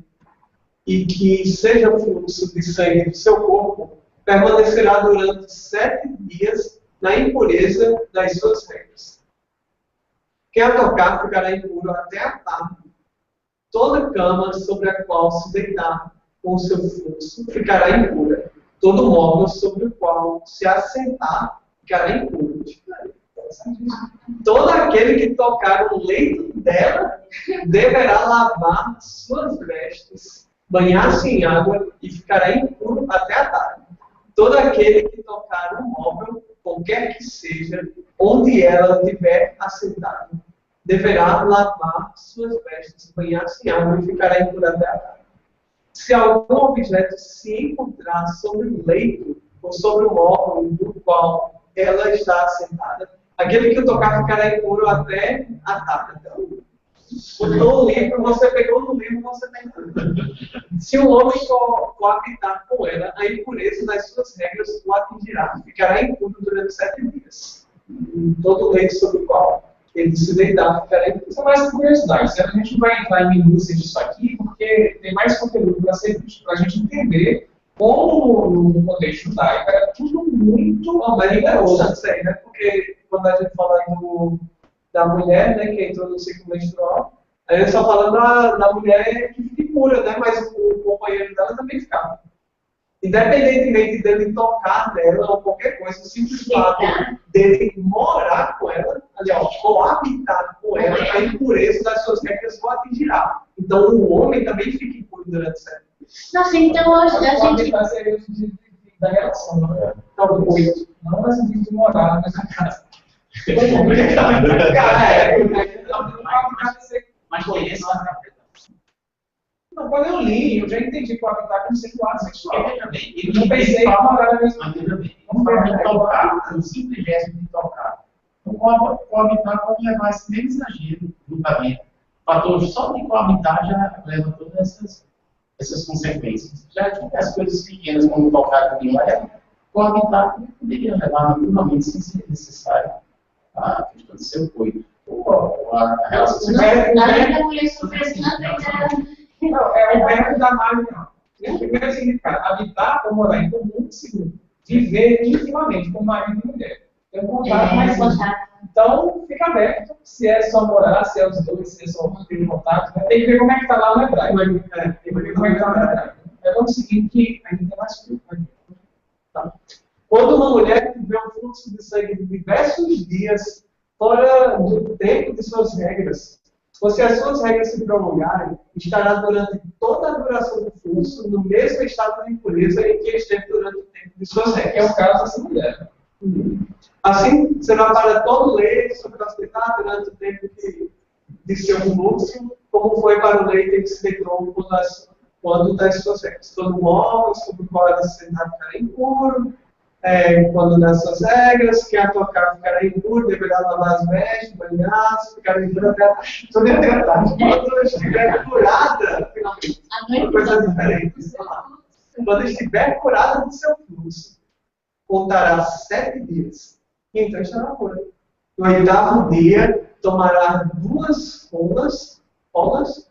e que seja o fluxo de sangue do seu corpo, permanecerá durante 7 dias na impureza das suas regras. Quem a tocar ficará impuro até a tarde. Toda cama sobre a qual se deitar com o seu fluxo ficará impura. Todo móvel sobre o qual se assentar ficará impuro. Todo aquele que tocar o leito dela deverá lavar suas vestes, banhar-se em água e ficará impuro até a tarde. Todo aquele que tocar um móvel, qualquer que seja, onde ela estiver assentada, deverá lavar suas vestes, banhar-se em água e ficará impuro até a tarde. Se algum objeto se encontrar sobre o leito ou sobre o móvel do qual ela está assentada, aquele que o tocar ficará impuro até a tarde. Então, o livro, você pegou no livro, você tem. Se o homem coabitar com ela, a impureza das suas regras o atingirá. Ficará impuro durante 7 dias. Todo leito sobre o qual ele se deitar ficará impuro. São mais curiosidades. A gente não vai entrar em minúcias disso aqui, porque tem mais conteúdo para ser visto, para a gente entender como no contexto judaico era tudo muito rigoroso isso aí, né? Porque quando a gente fala da mulher, né, que entrou no ciclo menstrual, a gente só falando da mulher que fica impura, né? Mas o companheiro dela também ficava. Independentemente dele tocar nela ou qualquer coisa, o simples fato dele morar com ela, aliás, coabitar com ela, a impureza das suas regras o atingirá. Então o homem também fica impuro durante 7 dias. Nossa, então hoje a gente... Da relação, né? Talvez. Não no sentido de morar na mesma casa. É complicado. Mas foi esse. Não, quando eu li, eu já entendi que o habitat conceitual é sexual. Veja bem, Eu não pensei em morar na mesma casa. Veja bem, vamos falar de tocar, o simples gesto de tocar. Então, coabitar pode levar esse mesmo exagero no casamento. O fator só de coabitar já leva todas essas consequências. Já que as coisas pequenas, como tocar com ela, coabitar poderia levar naturalmente sem ser necessário a questão de seu apoio. A relação sexual. Além da mulher sofrer tanto, Não, é o verbo da margem. O primeiro significado, habitar ou morar em comum. Segundo, viver intimamente com marido e mulher. Tem um contato mais íntimo. Então, fica aberto. Se é só morar, se é os dois, se é só ter contato. Né? Tem que ver como é que está lá no hebraico. Tem que ver como é que está no hebraico. É o seguinte que ainda tem mais frio. Tá? Quando uma mulher tiver um fluxo de sangue de diversos dias fora do tempo de suas regras, ou se as suas regras se prolongarem, estará durante toda a duração do fluxo no mesmo estado de impureza em que esteve durante o tempo de suas regras. Que é o caso dessa mulher. Assim, será para todo leite sobre o hospital durante o tempo de seu fluxo, como foi para o leite em que se deitou quando das suas regras. Todo móvel sobre o qual ela se sentar ficará impuro, quando das suas regras, quem a tocar ficará impuro, deverá lavar as vestes, banhar-se, ficará impuro até a tarde. Quando estiver curada, finalmente, uma coisa diferente. Quando estiver curada do seu fluxo, contará 7 dias, e então estará pura. No 8º dia, tomará 2 rolas, ou 2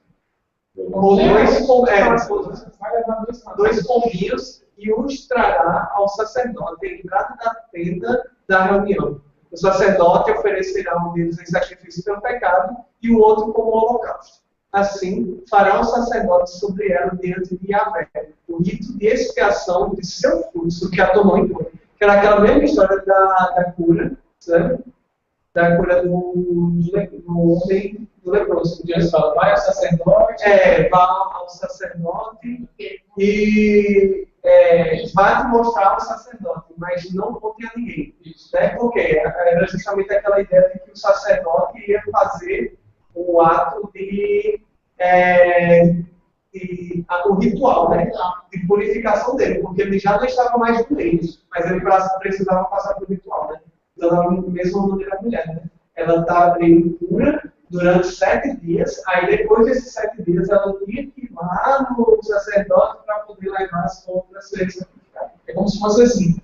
pombinhos, e os trará ao sacerdote à entrada da tenda da reunião. O sacerdote oferecerá um deles em sacrifício pelo pecado e o outro como holocausto. Assim, fará o sacerdote sobre ela diante de Yahvé, o rito de expiação de seu fluxo que a tomou em conta. Que era aquela mesma história da cura, sabe? Da cura do homem do leproso. Deus fala, vai ao sacerdote. Vá ao sacerdote e vai te mostrar ao sacerdote, mas não conte a ninguém. Né? Porque era justamente aquela ideia de que o sacerdote ia fazer o ato o ritual, né? De purificação dele, porque ele já não estava mais no meio, mas ele precisava passar pelo ritual, né? Então, da mesma maneira a mulher, né? Ela estava impura durante 7 dias, aí depois desses 7 dias ela tinha que ir lá no sacerdote para poder levar as compras e sacrificar. É como se fosse assim,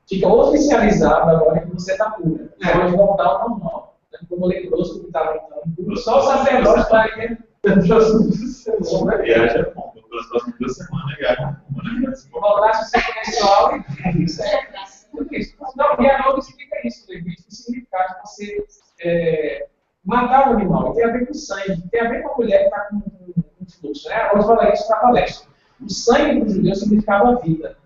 fica oficializado agora que você está pura, pode voltar ao normal. Como leproso que estava impuro, só o sacerdote vai ir. Viaja pelas próximas 2 semanas, viaja. Voltar se você pessoal e isso não, e a não significa isso, Levítico significa que você matar o animal, tem a ver com sangue, tem a ver com a mulher que está com fluxo. Né? Vamos falar isso na palestra. O sangue dos judeus significava vida.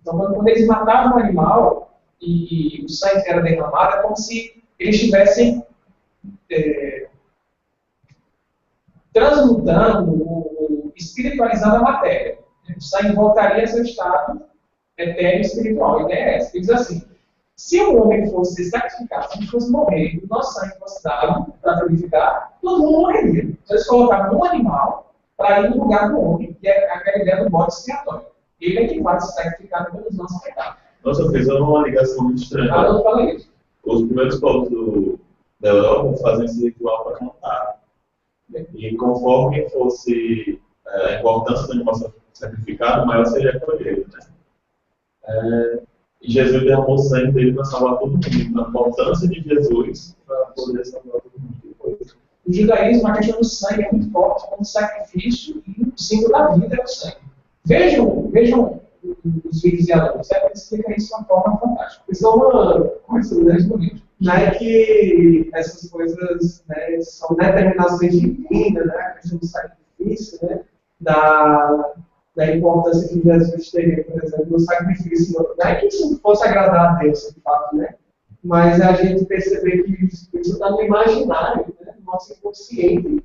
Então, quando eles matavam o animal e o sangue era derramado, é como se eles estivessem transmutando ou espiritualizando a matéria. O sangue voltaria a seu estado etéreo e espiritual. A ideia é essa. Ele diz assim, se o homem fosse sacrificado, se ele fosse morrer, o nosso sangue fosse dado para purificar, todo mundo morreria. Então eles colocaram um animal para ir no lugar do homem, que é aquela ideia do bode expiatório. Ele é que vai se sacrificar pelos nossos pecados. Nossa, fez uma ligação muito estranha. Eu falei isso. Os primeiros povos da Europa faziam esse ritual para matar. E conforme fosse a importância do animal sacrificado, maior seria a colheita. Né? E Jesus derramou o sangue dele para salvar todo mundo. Então, a importância de Jesus para poder salvar todo mundo depois. No judaísmo, a questão do sangue é muito forte como sacrifício e o símbolo da vida é o sangue. Vejam os vídeos de Adão, certo? Ele explica isso de uma forma fantástica. Isso é uma coisa muito bonita. Não é que essas coisas, né, são determinações divinas, né? A questão do sacrifício, né? Da importância que Jesus teria, por exemplo, no sacrifício. Não é que isso fosse agradar a Deus, de fato, né? Mas a gente perceber que isso está no imaginário, né? No nosso inconsciente.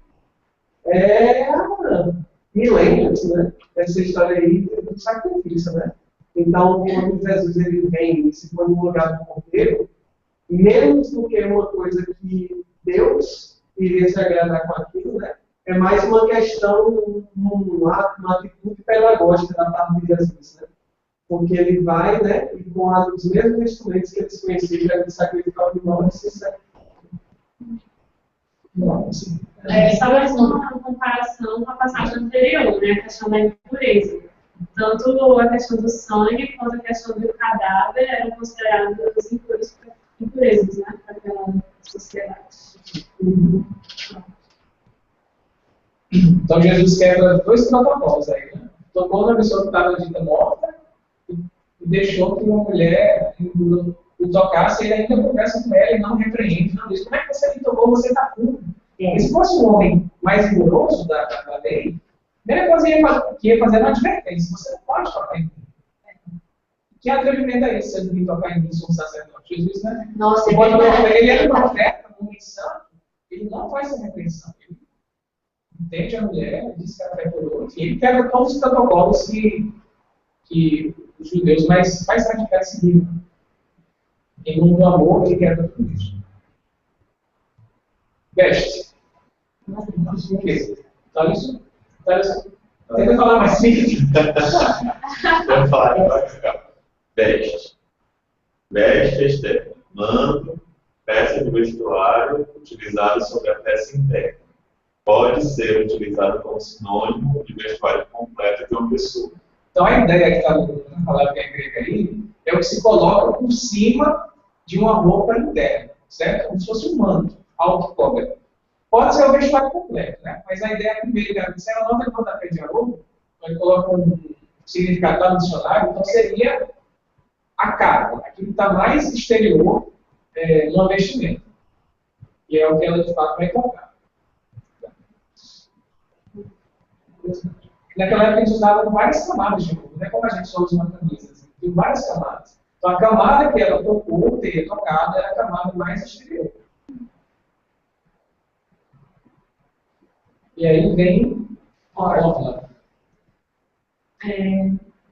Milênios, né? Essa história aí do sacrifício, né? Então, quando Jesus ele vem e se põe no lugar do cordeiro, menos do que uma coisa que Deus iria se agradar com aquilo, né? É mais uma questão, uma atitude pedagógica da parte de Jesus, né? Porque ele vai, né? E com os mesmos instrumentos que eles conheciam para sacrificar o animal, ele se sacrifica. Só mais uma comparação com a passagem anterior, né? A questão da impureza. Tanto a questão do sangue quanto a questão do cadáver eram consideradas impurezas, né? Para aquela sociedade. Então Jesus quebra dois protocolos aí, né? Tocou na pessoa que estava dita morta e deixou que uma mulher o tocasse e ele ainda conversa com ela e não repreende, não diz, como é que você me tocou, você está puro. Se fosse um homem mais rigoroso da lei, a primeira coisa que ia fazer uma advertência, você não pode tocar em mim. Que atrevimento é esse, se ele tocar em mim, sou um sacerdote? Jesus, né? Nossa, ele é um profeta, um homem santo, ele não faz essa repreensão. Ele entende a mulher, diz que ela pecou, e ele quebra todos os protocolos que os judeus mais radicais seguiram. Em nome do amor, ele quebra tudo isso. Veste. O quê? Tá isso? Tenta falar mais simples. Vou falar devagar. Veste. Veste externa. Manto, peça de vestuário utilizada sobre a peça interna. Pode ser utilizado como sinônimo de vestuário completo de uma pessoa. Então a ideia que está na palavra grega aí é o que se coloca por cima de uma roupa interna, certo? Como se fosse um manto, algo que cobre. Pode ser o vestuário completo, né? Mas a ideia primeira, se ela não tem pontapé de arroba, ele coloca um significado lá no dicionário, então seria a cara, aquilo que está mais exterior no vestimenta. E é o que ela de fato vai tocar. Naquela época eles usavam várias camadas de roupa, não é como a gente só usa uma camisa, assim, tem várias camadas. Então a camada que ela tocou, teria tocado, era a camada mais exterior. E aí vem a orla.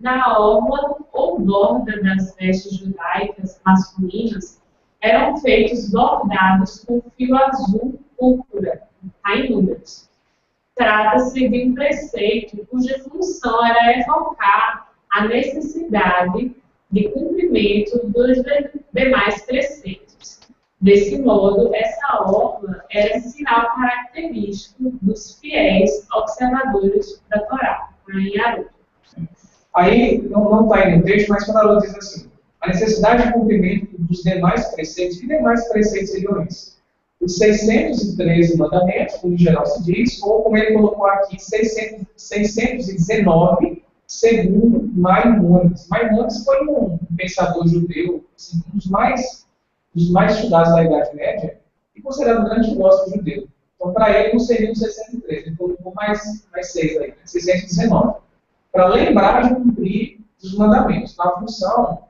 Na orla ou borda das vestes judaicas masculinas eram feitos bordados com fio azul púrpura, tá em números. Trata-se de um preceito cuja função era evocar a necessidade de cumprimento dos demais preceitos. Desse modo, essa orla era sinal característico dos fiéis observadores da Torá, em Aruto. Aí, não está aí no texto, mas quando ela diz assim, a necessidade de cumprimento dos demais preceitos, que demais preceitos seriam esses? Os 613 mandamentos, como em geral se diz, ou como ele colocou aqui, 619, segundo Maimônides. Maimônides foi um pensador judeu, assim, um dos mais estudados da Idade Média, e considerado um grande filósofo judeu. Então, para ele, não seriam 63, ele colocou mais 6 aí, 619. Para lembrar de cumprir os mandamentos. Na função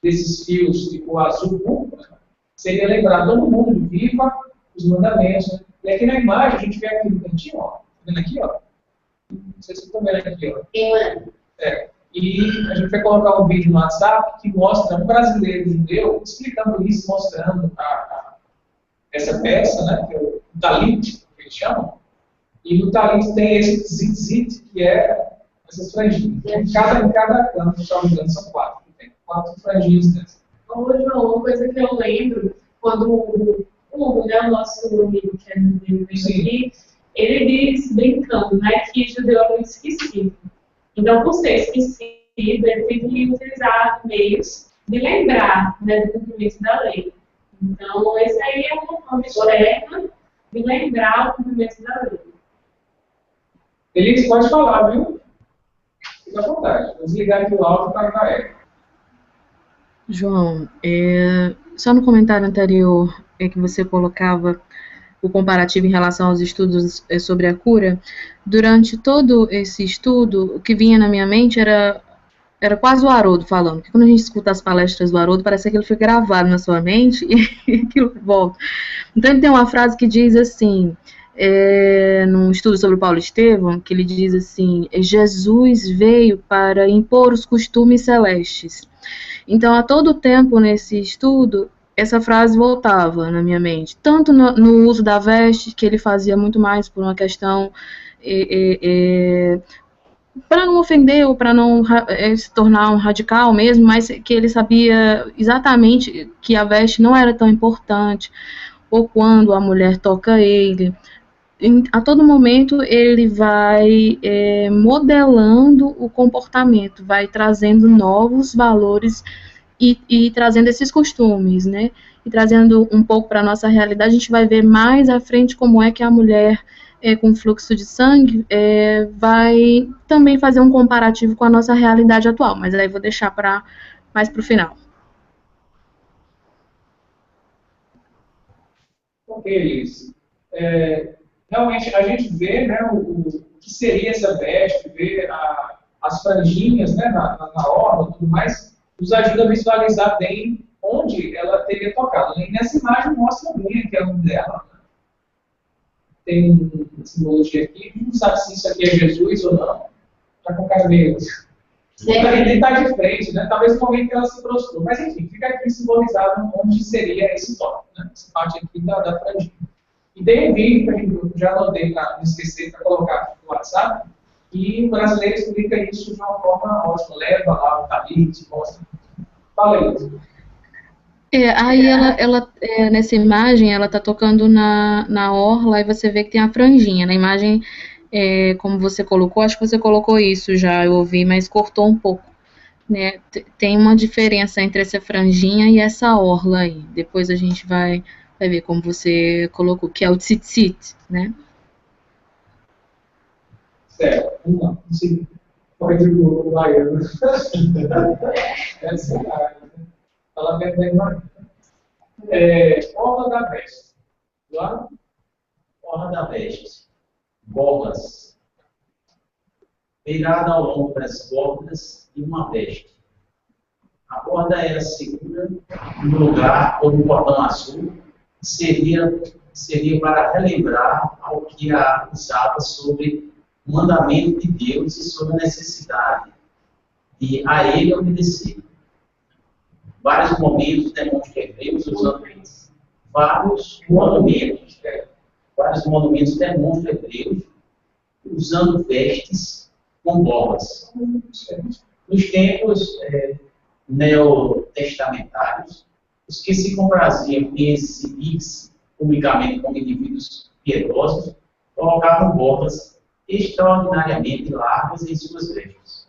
desses fios, tipo azul púrpura, seria lembrar todo mundo, viva os mandamentos. Né? E aqui na imagem, a gente vê aqui no cantinho, ó. Tá vendo aqui, ó? Não sei se vocês estão vendo aqui, ó. E a gente vai colocar um vídeo no WhatsApp que mostra um brasileiro judeu explicando isso, mostrando essa peça, né, que é o talit, que eles chamam. E no talit tem esse zitzit, que é essas franjinhas. Em cada canto, se não me engano, são 4. Tem 4 franjinhas dessas. Ô, João, uma coisa que eu lembro, quando o Hugo, né, o nosso amigo que é judeu, veio aqui, ele disse, brincando, né, que judeu é muito esquecido. Então, por ser esquecido, ele tem que utilizar meios de lembrar, né, do cumprimento da lei. Então, esse aí é uma forma externa de lembrar o cumprimento da lei. Eles pode falar, viu? Fica à vontade. Vou desligar aqui o áudio para a Eva. João, só no comentário anterior que você colocava o comparativo em relação aos estudos sobre a cura, durante todo esse estudo, o que vinha na minha mente era quase o Haroldo falando, porque quando a gente escuta as palestras do Haroldo, parece que aquilo foi gravado na sua mente e aquilo volta. Então ele tem uma frase que diz assim, num estudo sobre o Paulo Estevão, que ele diz assim, Jesus veio para impor os costumes celestes. Então, a todo tempo nesse estudo, essa frase voltava na minha mente, tanto no uso da veste, que ele fazia muito mais por uma questão para não ofender ou para não se tornar um radical mesmo, mas que ele sabia exatamente que a veste não era tão importante, ou quando a mulher toca ele. A todo momento ele vai modelando o comportamento, vai trazendo novos valores e trazendo esses costumes, né? E trazendo um pouco para a nossa realidade, a gente vai ver mais à frente como é que a mulher com fluxo de sangue vai também fazer um comparativo com a nossa realidade atual, mas aí vou deixar mais para o final. Ok, Liz. Realmente, a gente vê, né, o que seria essa veste, vê as franjinhas, né, na orla e tudo mais, nos ajuda a visualizar bem onde ela teria tocado. E nessa imagem mostra bem que é um dela. Né? Tem uma simbologia aqui, a gente não sabe se isso aqui é Jesus ou não. Está com cara meio... Ele está de frente, né? Talvez no momento que ela se prostrou. Mas enfim, fica aqui simbolizado onde seria esse toque, né? Essa parte aqui da franjinha. E tem um vídeo que eu já anotei para não esquecer, para colocar aqui no WhatsApp, e o brasileiro explica isso de uma forma ótima, leva lá o talit, mostra. Fala aí. Aí ela nessa imagem, ela está tocando na orla, e você vê que tem a franjinha. Na imagem, como você colocou, acho que você colocou isso já, eu ouvi, mas cortou um pouco. Né? Tem uma diferença entre essa franjinha e essa orla aí. Depois a gente vai ver como você colocou, que é o tzitzit, né? Certo, vamos lá. Pode ir o baiano. Essa é a área. Fala bem da imagem. Orla da veste. Lá? Orla da veste. Borlas. Beirada ao longo das bordas e uma veste. A borda era segura no lugar ou no botão azul. Seria para relembrar ao que a usava sobre o mandamento de Deus e sobre a necessidade de a ele obedecer. Vários momentos demonstram hebreus usando vários monumentos demonstram hebreus usando vestes com borlas. Nos tempos neotestamentários, os que se compraziam em exibir-se publicamente como indivíduos piedosos colocavam bordas extraordinariamente largas em suas vestes.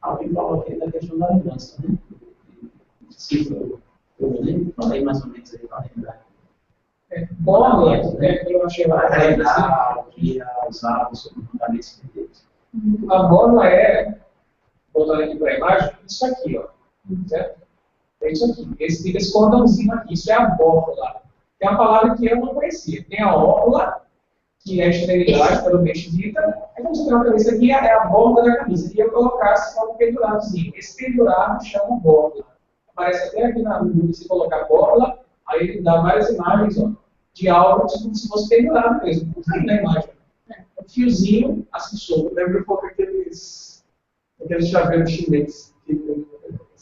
Alguém falou aqui da questão da lembrança, né? Se eu falei mais ou menos aí para lembrar. Borlas, né? Eu achei lá. Para lembrar o que usava sobre o mandamento de Deus. A borla voltando aqui para a imagem, isso aqui, ó. Certo? É isso aqui. Esse cordãozinho aqui, isso é a borla. É uma palavra que eu não conhecia. Tem a orla, que é a esterilidade, provavelmente dita. Aí quando você troca isso aqui, é a borda da camisa. E eu colocasse como penduradozinho. Esse pendurado chama borla. Aparece até aqui na Google, se colocar borla, aí ele dá várias imagens, ó, de algo como se fosse pendurado mesmo. Não tem na imagem. Um fiozinho assim solto. Lembra um pouco aqueles chaveiros chineses.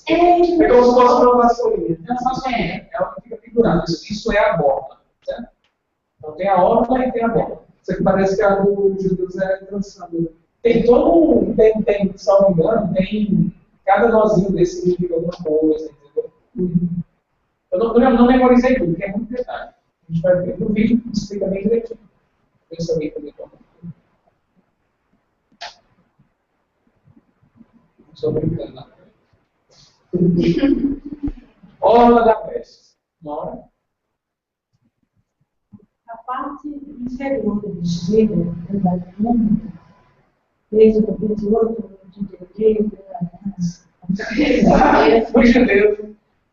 É como se fosse uma vassourinha. É uma vassourinha. É uma que fica pendurada. Isso é a borla. Certo? Então tem a orla e tem a borla. Isso aqui parece que a dos judeus é trançada. Tem todo um. Se não me engano, tem. Cada nozinho desse significa alguma coisa. Entendeu? Eu não memorizei tudo, porque é muito detalhe. A gente vai ver no vídeo, explica bem direitinho. Pensa bem também. Estou brincando lá. Orla da peste. Mora? A parte inferior do vestido, desde o capítulo 8,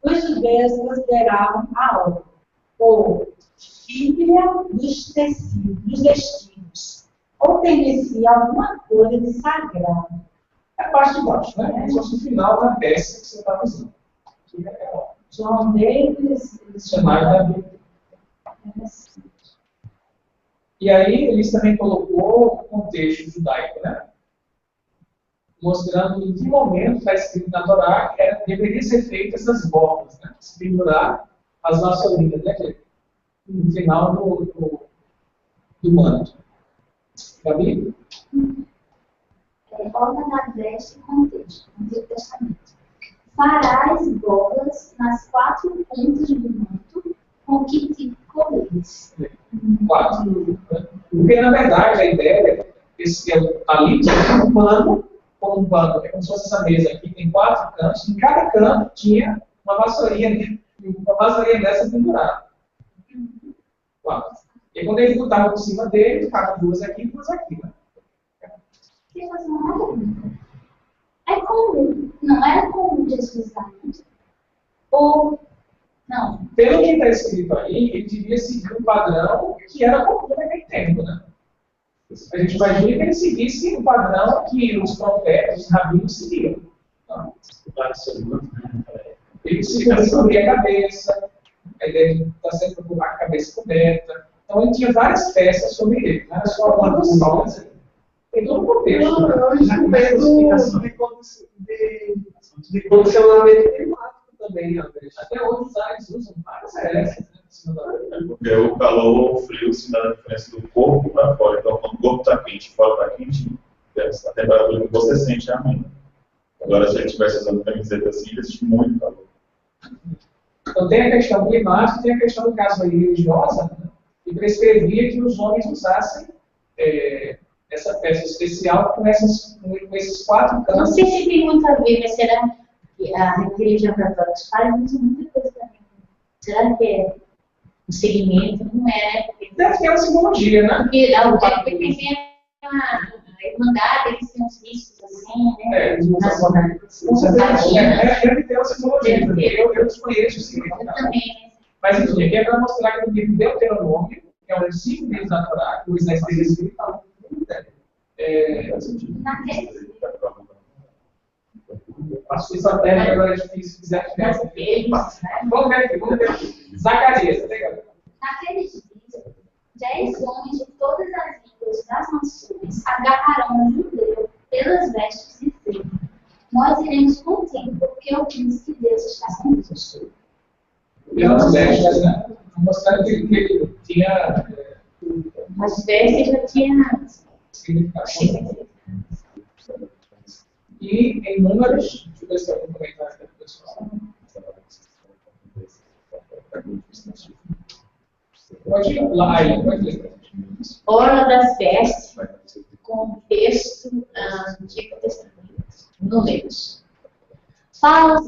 os judeus consideravam a orla ou fibra dos tecidos, dos vestidos, ou pertencia a alguma coisa de sagrado. É a parte de baixo, né? É só no final da peça que você está usando. John Davis, dicionário da Bíblia. E aí, eles também colocou o contexto judaico, né? Mostrando em que momento está escrito na Torá que deveria ser feita essas bordas, né? Se pendurar as vassourinhas, né? No final do manto. Gabi? Orla da veste e contexto, no Antigo Testamento. Farás borlas nas 4 pontas do manto, com que te cobrires. 4. Porque, na verdade, a ideia é esse ali tinha um pano, como um pano, é como se fosse essa mesa aqui, tem 4 cantos, em cada canto tinha uma vassourinha dessa pendurada. 4. E quando ele botava por cima dele, ficava 2 aqui e 2 aqui, né? Queria fazer uma pergunta. É comum, não era comum Jesus usar isso? Ou, não? Pelo que está escrito aí, ele devia seguir um padrão que era comum naquele tempo, né? A gente imagina que ele seguisse um padrão que os profetas, os rabinos seguiam. Então, ele se cobria a cabeça, a ideia de estar sempre com a cabeça coberta. Então ele tinha várias peças sobre ele, não era só uma das palmas. Tem todo o contexto. De condicionamento climático também, André. Até hoje os ares usam várias peças. Porque o calor ou o frio se dá a diferença do corpo para fora. Então, quando o corpo está quente e fora está quente, a temperatura que você sente é a mesma. Agora, se ele estivesse usando camiseta assim, ele existe muito calor. Então, tem a questão climática, tem a questão do caso aí religiosa, né? E prescrevia que os homens usassem essa peça especial com esses 4 cantos. Não sei se tem muito a ver, mas será que a religião católica faz muita coisa também? Será que é um segmento? Não é, né? Deve ter uma simbologia, né? Porque ao tempo que tem a irmandade, eles têm uns riscos assim, né? Deve ter uma simbologia. Eu desconheço o significado. Eu também. Mas enfim, aqui é para mostrar que no livro Deuteronômio, que é um dos 5 livros da Torá, que o Moisés teria escrito, passo isso até agora é difícil se quiser. Vamos ver aqui. Zacarias, pega. Naqueles dias, 10 homens de todas as línguas das nações agarrarão o judeu pelas vestes e dizendo: nós iremos contigo, porque ouvimos que Deus está conosco. Pelas vestes, né? Mostrando que ele tinha. As vestes já tinha significado. E em números, deixa eu ver se tem algum comentário aqui, pessoal. Pode ir lá aí, pode ler. Orla das vestes, contexto Antigo Testamento. Números. Fala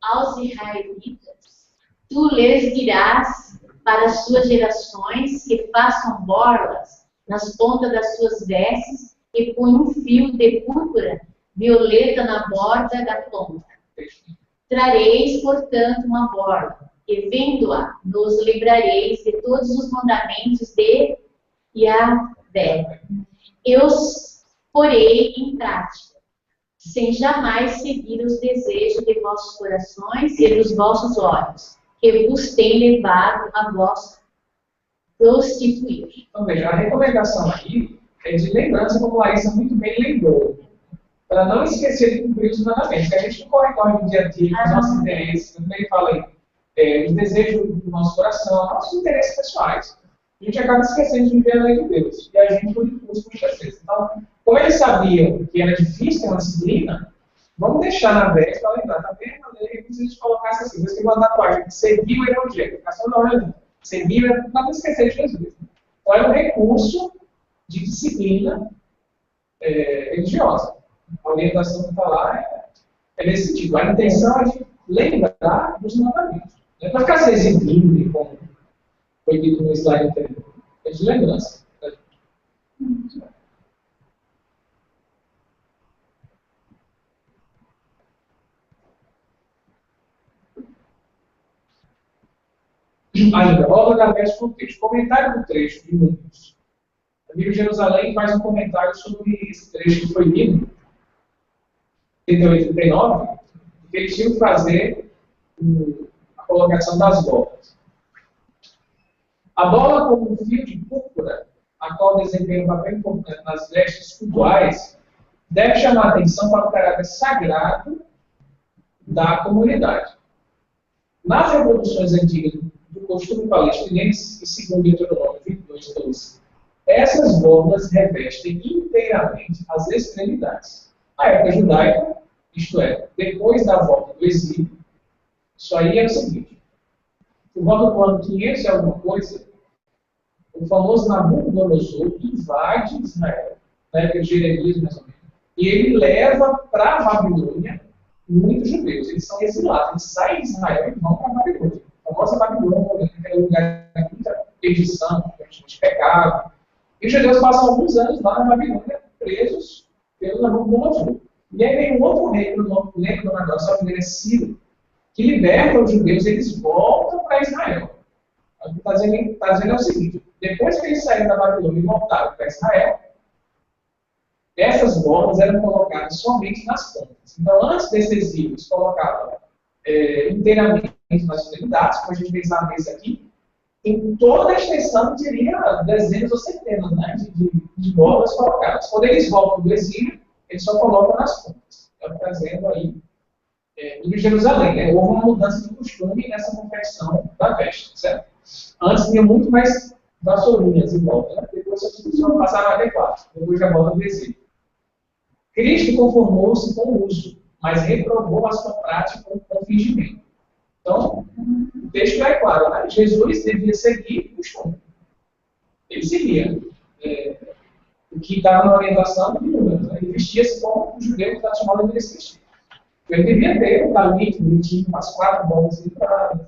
aos israelitas, tu lhes dirás para as suas gerações que façam borlas nas pontas das suas vestes e põe um fio de púrpura violeta na borda da ponta. Trareis, portanto, uma borla, e vendo-a, nos livrareis de todos os mandamentos de Yahvé. Eu os porei em prática, sem jamais seguir os desejos de vossos corações e dos vossos olhos, que vos têm levado a vós prostituir. Então, veja, a recomendação aqui é de lembrança, como a Larissa muito bem lembrou, para não esquecer de cumprir os mandamentos, que a gente não corre no dia a dia, com os nossos interesses, como ele fala aí, os desejos do nosso coração, nossos interesses pessoais. A gente acaba esquecendo de viver a lei de Deus, e a gente por impulso muitas vezes. Então, como eles sabiam que era difícil ter uma disciplina, vamos deixar na veste para lembrar, tá vendo? A lei que a gente colocasse assim, você tem uma tatuagem, seguir o evangelho, ficar só na hora, seguir, não esquecer de Jesus. Então, é um recurso de disciplina religiosa. A orientação que está lá é nesse sentido. A intenção é de lembrar dos mandamentos. Não é para ficar se exibindo, como foi dito no slide anterior. É de lembrança. Ainda, obra da veste com texto. Comentário do trecho de Números. A Bíblia de Jerusalém faz um comentário sobre esse trecho que foi lido, 38 e 39, que eles tinham que fazer a colocação das bolas. A bola, como um fio de púrpura, a qual desempenha um papel importante nas vestes cultuais, deve chamar a atenção para o caráter sagrado da comunidade. Nas revoluções antigas do costume palestinense, e segundo Deuteronômio 22:12, essas bolas revestem inteiramente as extremidades. Na época judaica, isto é, depois da volta do exílio, isso aí é o seguinte: por volta do ano 500 e alguma coisa, o famoso Nabucodonosor invade Israel, na época de Jeremias, mais ou menos, e ele leva para a Babilônia muitos judeus. Eles são exilados, eles saem de Israel e vão para a Babilônia. A famosa Babilônia, aquele lugar de muita perdição, de pecado. E os judeus passam alguns anos lá na Babilônia, presos pelo Nabucodonosor. E aí vem um outro rei, que eu não lembro do negócio, só que ele é Ciro, que liberta os judeus, eles voltam para Israel. O que está dizendo é o seguinte: depois que eles saíram da Babilônia e voltaram para Israel, essas bolas eram colocadas somente nas pontas. Então, antes desse exílio, eles colocavam inteiramente nas extremidades, como a gente fez na mesa aqui. Em toda a extensão, teria dezenas ou centenas, né, de bolas colocadas. Quando eles voltam do exílio, eles só colocam nas pontas. Está trazendo aí em Jerusalém. Né? Houve uma mudança de costume nessa confecção da veste, certo? Antes tinha muito mais vassourinhas em volta. Né? Depois só passaram a adequar, depois da volta do exílio. Cristo conformou-se com o uso, mas reprovou a sua prática com o fingimento. Então, o texto é claro, né? Jesus devia seguir o costume. Ele seguia o que estava na orientação de Números. Né? Ele vestia-se como o judeu tradicional deveria se vestir. Ele devia ter um talento bonitinho, umas 4 bolas entradas.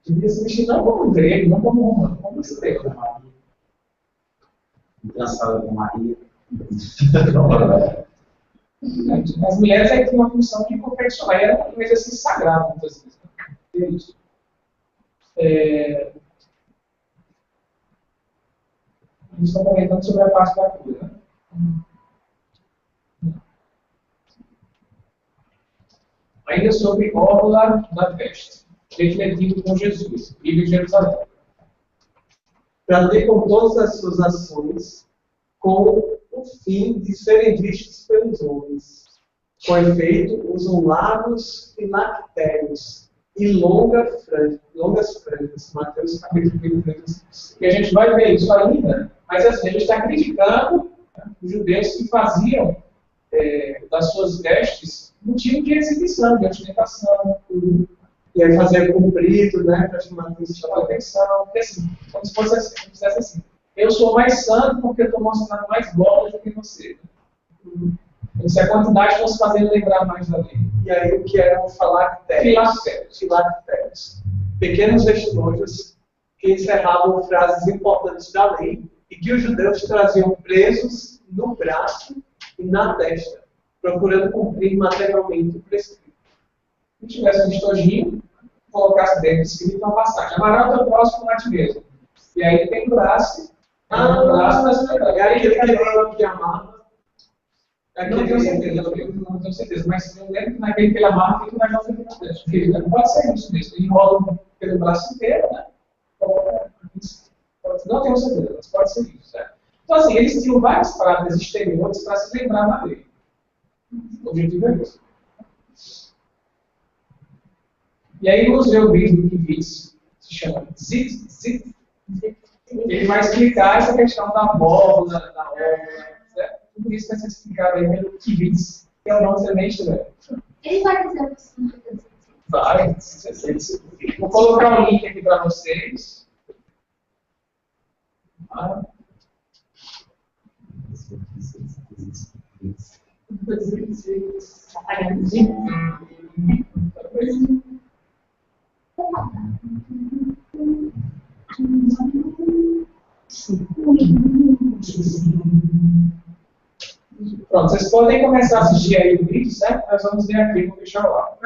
Devia se vestir não como grego, não como romano, como judeu. Engraçado com Maria. As mulheres aí têm uma função de confeccionar, era um exercício sagrado, muitas vezes. Eles estão comentando sobre a parte da cura. Ainda sobre orla da veste, refletindo com Jesus, Bíblia de Jerusalém. Para ter com todas as suas ações, com o fim de serem vistos pelos homens. Com efeito, usam lábios e lactérios e longas franjas. Mateus capítulo 23. E a gente vai ver isso ainda, mas assim, a gente está criticando, né, os judeus que faziam das suas vestes motivo de exibição, de ostentação, tudo. E aí fazer comprido, né, para chamar a atenção, porque assim, como se fosse assim. Eu sou mais santo porque eu estou mostrando mais bolas do que você. Então, se a quantidade fosse fazendo lembrar mais da lei. E aí o que eram filactérios. Pequenos vestilhões que encerravam frases importantes da lei e que os judeus traziam presos no braço e na testa, procurando cumprir materialmente o prescrito. e tivesse um estojinho, colocasse dentro escrito uma passagem. Amarrar o teu próximo a ti mesmo. E aí tem braço, o braço vai se lembrar. É aquele que amarra. Aqui eu tenho certeza, eu não tenho certeza, mas eu lembro que naquele que ele amarra tem que mais uma frente. Pode ser isso mesmo, ele enrola pelo braço inteiro, né? Não tenho certeza, mas pode ser isso, certo? Então, assim, eles tinham várias práticas exteriores para se lembrar da lei. O objetivo é isso. E aí, vamos ver o vídeo do Kivitz, se chama Zit. Ele vai explicar essa questão da borda, da obra, certo? Tudo isso vai ser explicado aí pelo Kivitz, que é o nome também estudante. Ele vai dizer o que significa. Vai. Vou colocar um link aqui para vocês. Pronto, vocês podem começar a assistir aí o vídeo, certo? Nós vamos ver aqui, vou fechar lá.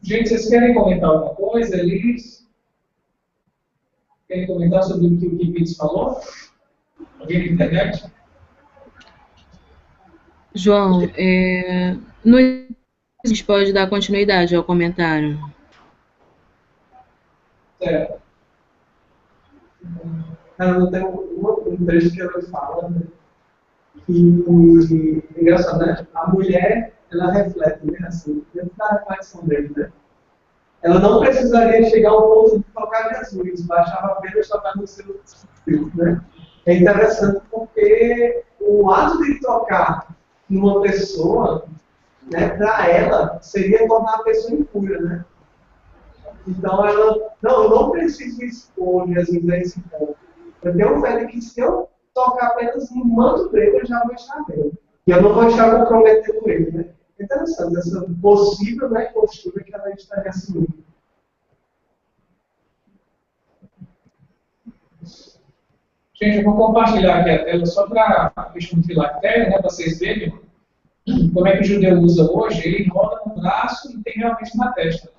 Gente, vocês querem comentar alguma coisa, Elis? Querem comentar sobre o que o Kivitz falou? Alguém na internet? João, no a gente pode dar continuidade ao comentário. Certo. Ela tem um trecho que ela fala, né, que é engraçado, né? A mulher, ela reflete, né? Assim, dentro da reflexão dele, né? Ela não precisaria chegar ao ponto de tocar Jesus, bastava apenas tocar no seu espírito, né? É interessante porque o ato de tocar numa pessoa, né, para ela, seria tornar a pessoa impura, né? Então ela, não, eu não preciso expor Jesus a esse ponto. Eu tenho fé de que se eu tocar apenas no manto dele, eu já vou estar bem. E eu não vou estar comprometendo ele, né? É interessante essa possível, né, postura que ela estaria assumindo. Gente, eu vou compartilhar aqui a tela só para a questão do filactério, né, para vocês verem como é que o judeu usa hoje. Ele enrola no braço e tem realmente na testa.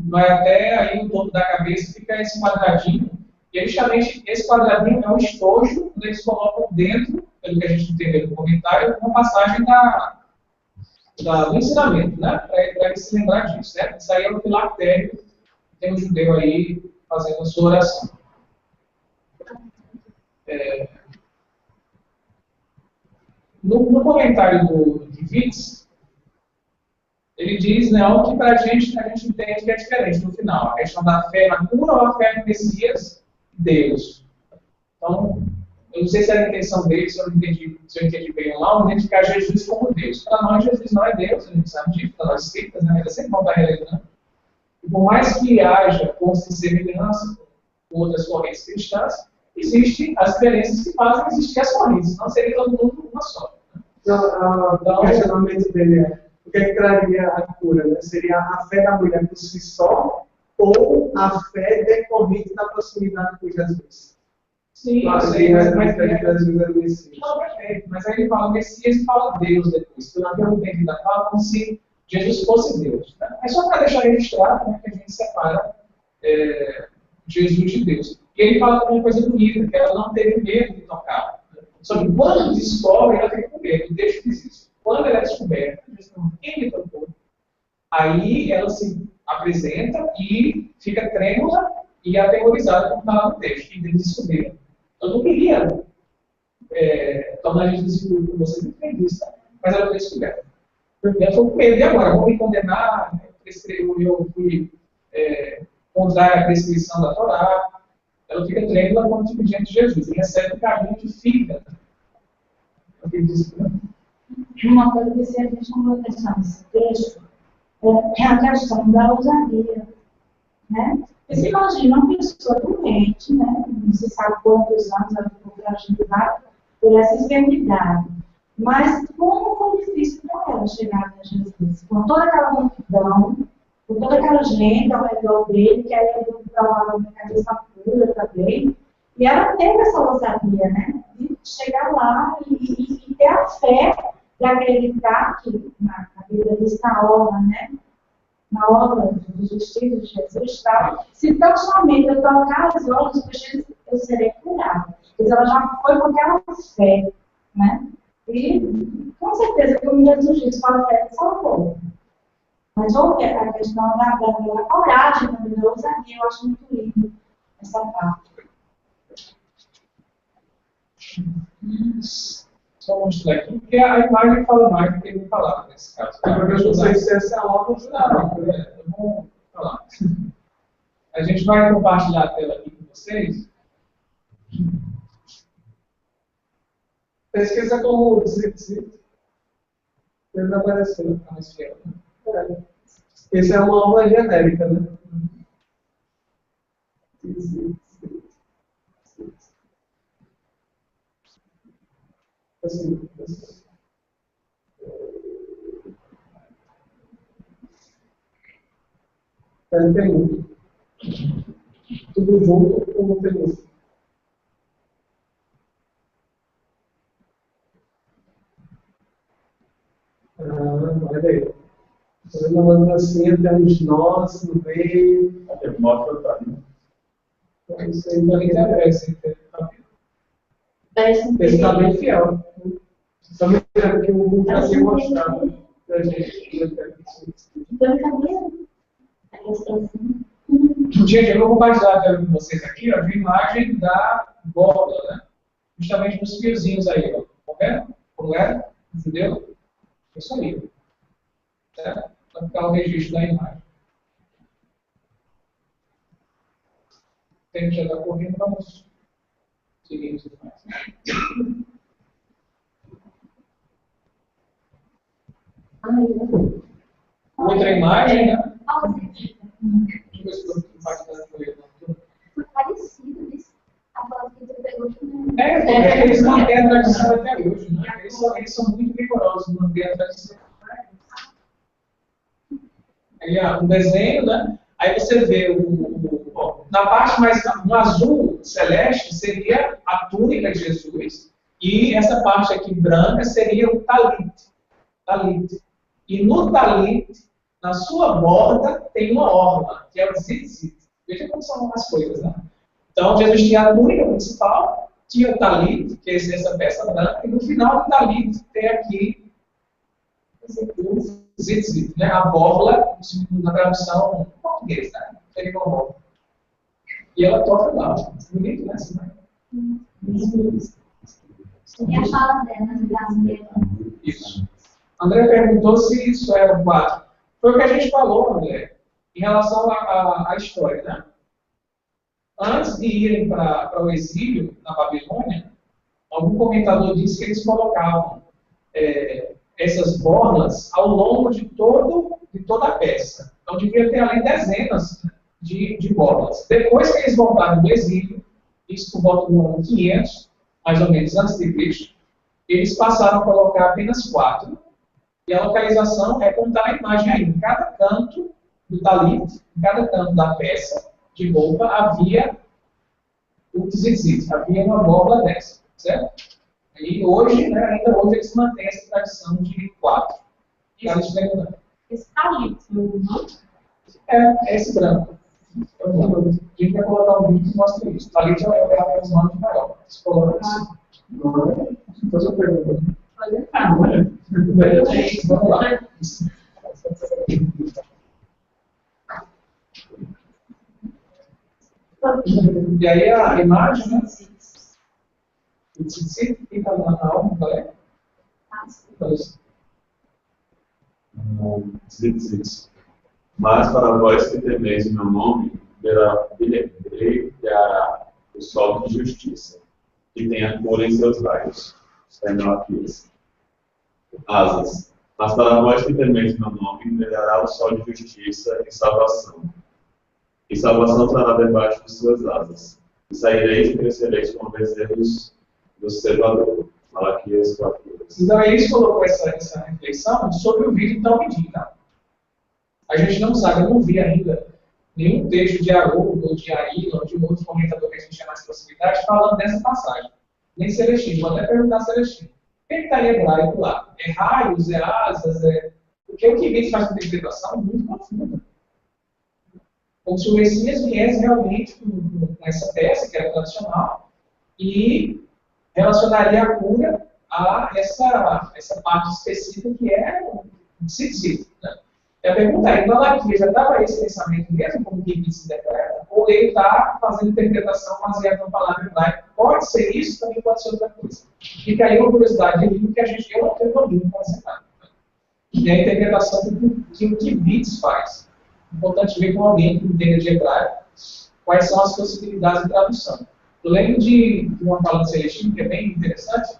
Vai até aí no topo da cabeça, fica esse quadradinho. E aí, justamente, esse quadradinho é um estojo, onde eles colocam dentro, pelo que a gente entendeu no comentário, uma passagem do ensinamento, né? Para ele se lembrar disso, né? Isso aí é o filactério, tem um judeu aí fazendo a sua oração. No comentário do Kivitz, ele diz, né, algo que para a gente entende que é diferente no final. A questão da fé na cura ou a fé no Messias, Deus. Então, eu não sei se era a intenção dele, se eu entendi bem ou não, identificar Jesus como Deus. Para nós, Jesus não é Deus, a gente sabe disso, para nós espíritas, né? Ele sempre volta a relevância. E por mais que haja pontos de semelhança com outras correntes cristãs, existem as diferenças que fazem existir as correntes, não seria todo mundo uma só. Então, o questionamento dele é: o que traria a cura? Né? Seria a fé da mulher por si só ou a fé decorrente da proximidade com Jesus? Sim, claro, sei, mas Jesus é o Messias. Não, perfeito. Mas aí ele fala Messias e fala Deus depois. Então, na minha entendida, da fala como se Jesus fosse Deus. Né? É só para deixar registrado, né, que a gente separa Jesus de Deus. E ele fala também uma coisa bonita, que ela não teve medo de tocar. Sobre quando descobre, ela fica com medo. O texto diz isso. Quando ela é descoberta, quem me tocou? Aí ela se apresenta e fica trêmula e aterrorizada, como está lá no texto, que eles descobriram. Eu não queria tornar Jesus seguro por você, não fez isso, tá? Mas ela foi descoberta. Ela foi com medo, e agora? Vão me condenar? Eu fui contra a prescrição da Torá. Ela fica trêmula quando fica diante de Jesus e recebe o carinho de filha. Uma coisa que se a gente não vai pensar nesse texto é a questão da ousadia. Né? Você imagina uma pessoa doente, né? Não se sabe quantos anos ela ficou fragilizada por essa enfermidade. Mas como foi difícil para ela chegar a Jesus? Com toda aquela multidão, com toda aquela gente ao redor dele, que aí ele provavelmente a essa cura também. E ela teve essa ousadia, né? De chegar lá e ter a fé de acreditar que na Bíblia diz na obra, né? Na obra do justiça de Jesus, tá? Se tão somente eu tocar as obras de Jesus, eu serei curada. Mas ela já foi com aquela fé, né? E com certeza que o Jesus disse com a fé salvou. Mas houve a questão da coragem, da ousadia, eu acho muito lindo essa parte. Só mostrar aqui, porque a imagem fala mais do que ele falar nesse caso. Porque eu não sei se essa é a obra ou não. Vamos falar. A gente vai compartilhar a tela aqui com vocês. Pesquisa como Zip. Ele não apareceu. Essa é uma obra genérica, né? Assim. Tem muito. Tudo junto ou não tem muito? Olha aí. Fazendo uma dancinha, tem uns nós no meio. Mostra pra mim. Isso aí também interessa. Parece um Esse está bem fiel. Estamos vendo que o Brasil mostrava pra gente. Então, cabelo. Gente, eu vou compartilhar com vocês aqui ó, a imagem da borda, né? Justamente nos fiozinhos aí, ó. Tá vendo? Como é? Entendeu? Isso aí. Certo? Para ficar o registro da imagem. Tem que já estar correndo, vamos seguir isso mais. Outra imagem, né? Foi parecido isso. A foto que tu pegou também. Porque eles mantêm a tradição até hoje, né? Eles são muito rigorosos em manter a tradição. Aí, um desenho, né? Aí você vê na parte mais no azul celeste seria a túnica de Jesus e essa parte aqui branca seria o talit. E no talit, na sua borda, tem uma orla, que é o tzitzit. Veja como são as coisas, né? Então, Jesus tinha a túnica principal, tinha o talit, que é essa peça branca, e no final do talit tem aqui o tzitzit, né? A borla, na tradução em português, né? Seria uma borla. E ela toca lá. Bonito, né? E a fala dela, né? Isso. André perguntou se isso era o quadro. Foi o que a gente falou, André, em relação à história, né? Antes de irem para o exílio na Babilônia, algum comentador disse que eles colocavam essas borlas ao longo de toda a peça. Então, devia ter ali dezenas de borlas. Depois que eles voltaram do exílio, isso por volta do ano 500, mais ou menos antes de Cristo, eles passaram a colocar apenas 4. E a localização é como está na imagem aí. Em cada canto do talit, em cada canto da peça de roupa, havia o tzitzit, havia uma borla dessa, certo? E hoje, né, ainda hoje, eles mantêm essa tradição de 4. Esse talit, não? É esse branco. A gente vai colocar um vídeo que mostra isso. Talit é o humano de maior. Você coloca assim. Então, eu pergunto. Vamos lá. E aí a imagem, né? O tzitzit fica na alma, qual é? Tzitzit. Mas para vós que temeis o meu nome, brilhará o sol de justiça, que tem a cura em seus raios. Asas. Mas para vós que temeis meu nome, brilhará o sol de justiça e salvação. E salvação estará debaixo de suas asas. E saireis e crescereis como bezerros do cevador. Malaquias 4. Então, eles colocou essa reflexão sobre o vídeo tão medida. A gente não sabe, eu não vi ainda nenhum texto de Haroldo, ou de Aila, ou de um outro comentador que a gente tinha mais proximidade, falando dessa passagem. Nem Celestino, vou até perguntar a Celestino. O que está em hebraico lá? É raios, é asas, Porque o que Vitor faz uma interpretação muito profunda. Como se o Messias viesse realmente com essa peça, que era tradicional, e relacionaria a cura a essa parte específica que é o tzitzit. Né? E a pergunta é, em Malaquias já estava esse pensamento mesmo, como que ele se declara, ou ele está fazendo interpretação baseada na palavra hebraica? Pode ser isso, também pode ser outra coisa. Fica aí uma curiosidade de livro que eu não tenho domínio para ensinar. E a interpretação que o Kibitz faz. Importante ver com alguém que entenda de hebraico quais são as possibilidades de tradução. Eu lembro de uma fala de Celestino que é bem interessante.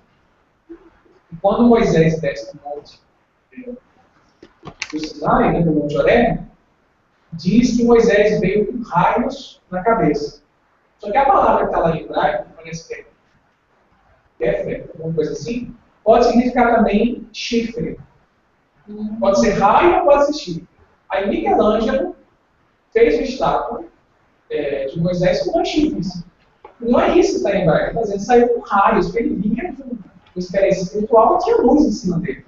Quando Moisés desce do monte do Sinai, né, do Monte Horebe, diz que Moisés veio com raios na cabeça. Só que a palavra que está lá em hebraico, parece que é alguma coisa assim, pode significar também chifre. Pode ser raio ou pode ser chifre. Aí Michelangelo fez uma estátua de Moisés com dois chifres. Não é isso que está em hebraico. Ele saiu com raios, porque ele vinha com experiência espiritual e tinha luz em cima dele.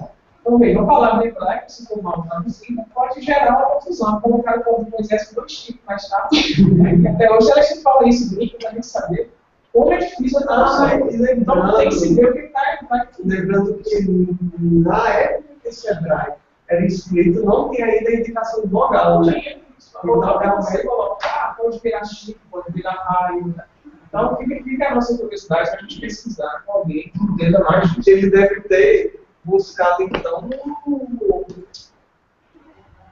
Então, veja, uma palavra hebraica, se for mal traduzida, pode gerar uma confusão. Colocar o povo de Moisés com 2 tipos mais tarde. Né? Até hoje, a gente fala isso, brinca, para a gente saber como é difícil a tradução. Então, tem que se ver o que está hebraico. Lembrando que na época que esse hebraico era escrito, não tem ainda a indicação do vogal, né? Então, você colocar, pode virar chico, pode virar raio. Então, fica a nossa curiosidade para a gente pesquisar com alguém que entenda mais disso. Ele deve ter buscado, então,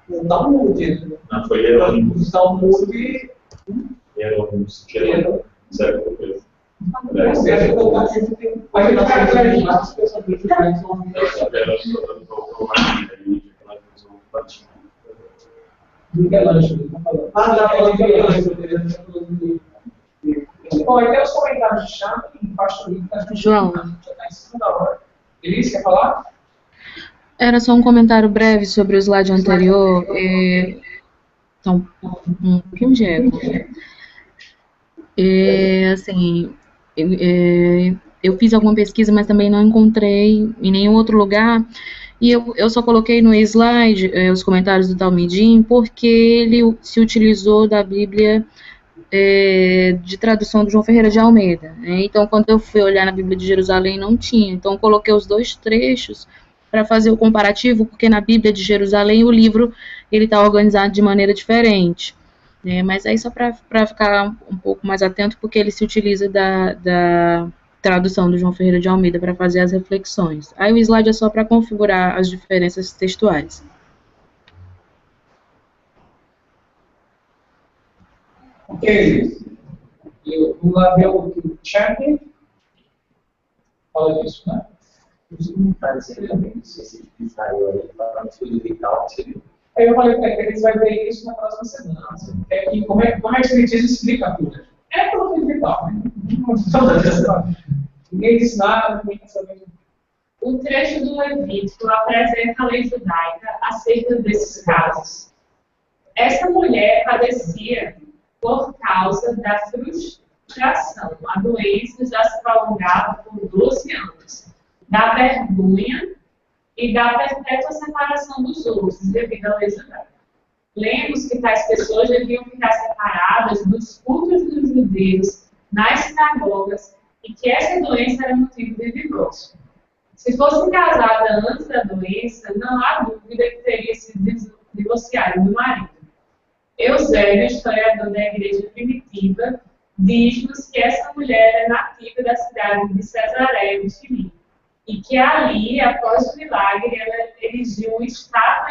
o Talmud. Não, foi Jerônimo. O Talmud. Jerônimo. Certo. Bom, aí tem os comentários de chat e embaixo do link da gente. João. Já está em cima da hora. Elis, quer falar? Era só um comentário breve sobre o slide anterior. Então, um pouquinho de eco. Assim, eu fiz alguma pesquisa, mas também não encontrei em nenhum outro lugar. E eu só coloquei no slide os comentários do Talmidim porque ele se utilizou da Bíblia de tradução do João Ferreira de Almeida. Então, quando eu fui olhar na Bíblia de Jerusalém, não tinha. Então, eu coloquei os 2 trechos para fazer o comparativo, porque na Bíblia de Jerusalém o livro está organizado de maneira diferente. Mas aí só para ficar um pouco mais atento, porque ele se utiliza da tradução do João Ferreira de Almeida para fazer as reflexões. Aí o slide é só para configurar as diferenças textuais. Ok. Vamos lá ver o chat. Fala disso, né? Os comentários também, não sei se eles Israel ali, falando sobre o tal, seria. Aí eu falei para ele que eles vão ver isso na próxima semana. Como é que o Espiritismo explica a cura? É pelo vital, né? Ninguém diz nada, ninguém quer saber. O trecho do Levítico apresenta a lei judaica acerca desses casos. Essa mulher padecia por causa da frustração. A doença já se prolongava por 12 anos, da vergonha e da perpétua separação dos outros, devido à lei judaica. Lemos que tais pessoas deviam ficar separadas dos cultos dos judeus nas sinagogas e que essa doença era motivo de divórcio. Se fosse casada antes da doença, não há dúvida que teria sido divorciada do marido. Eusébio, historiador da igreja primitiva, diz-nos que essa mulher é nativa da cidade de Cesareia de Filipe e que ali, após o milagre, ela erigiu uma estátua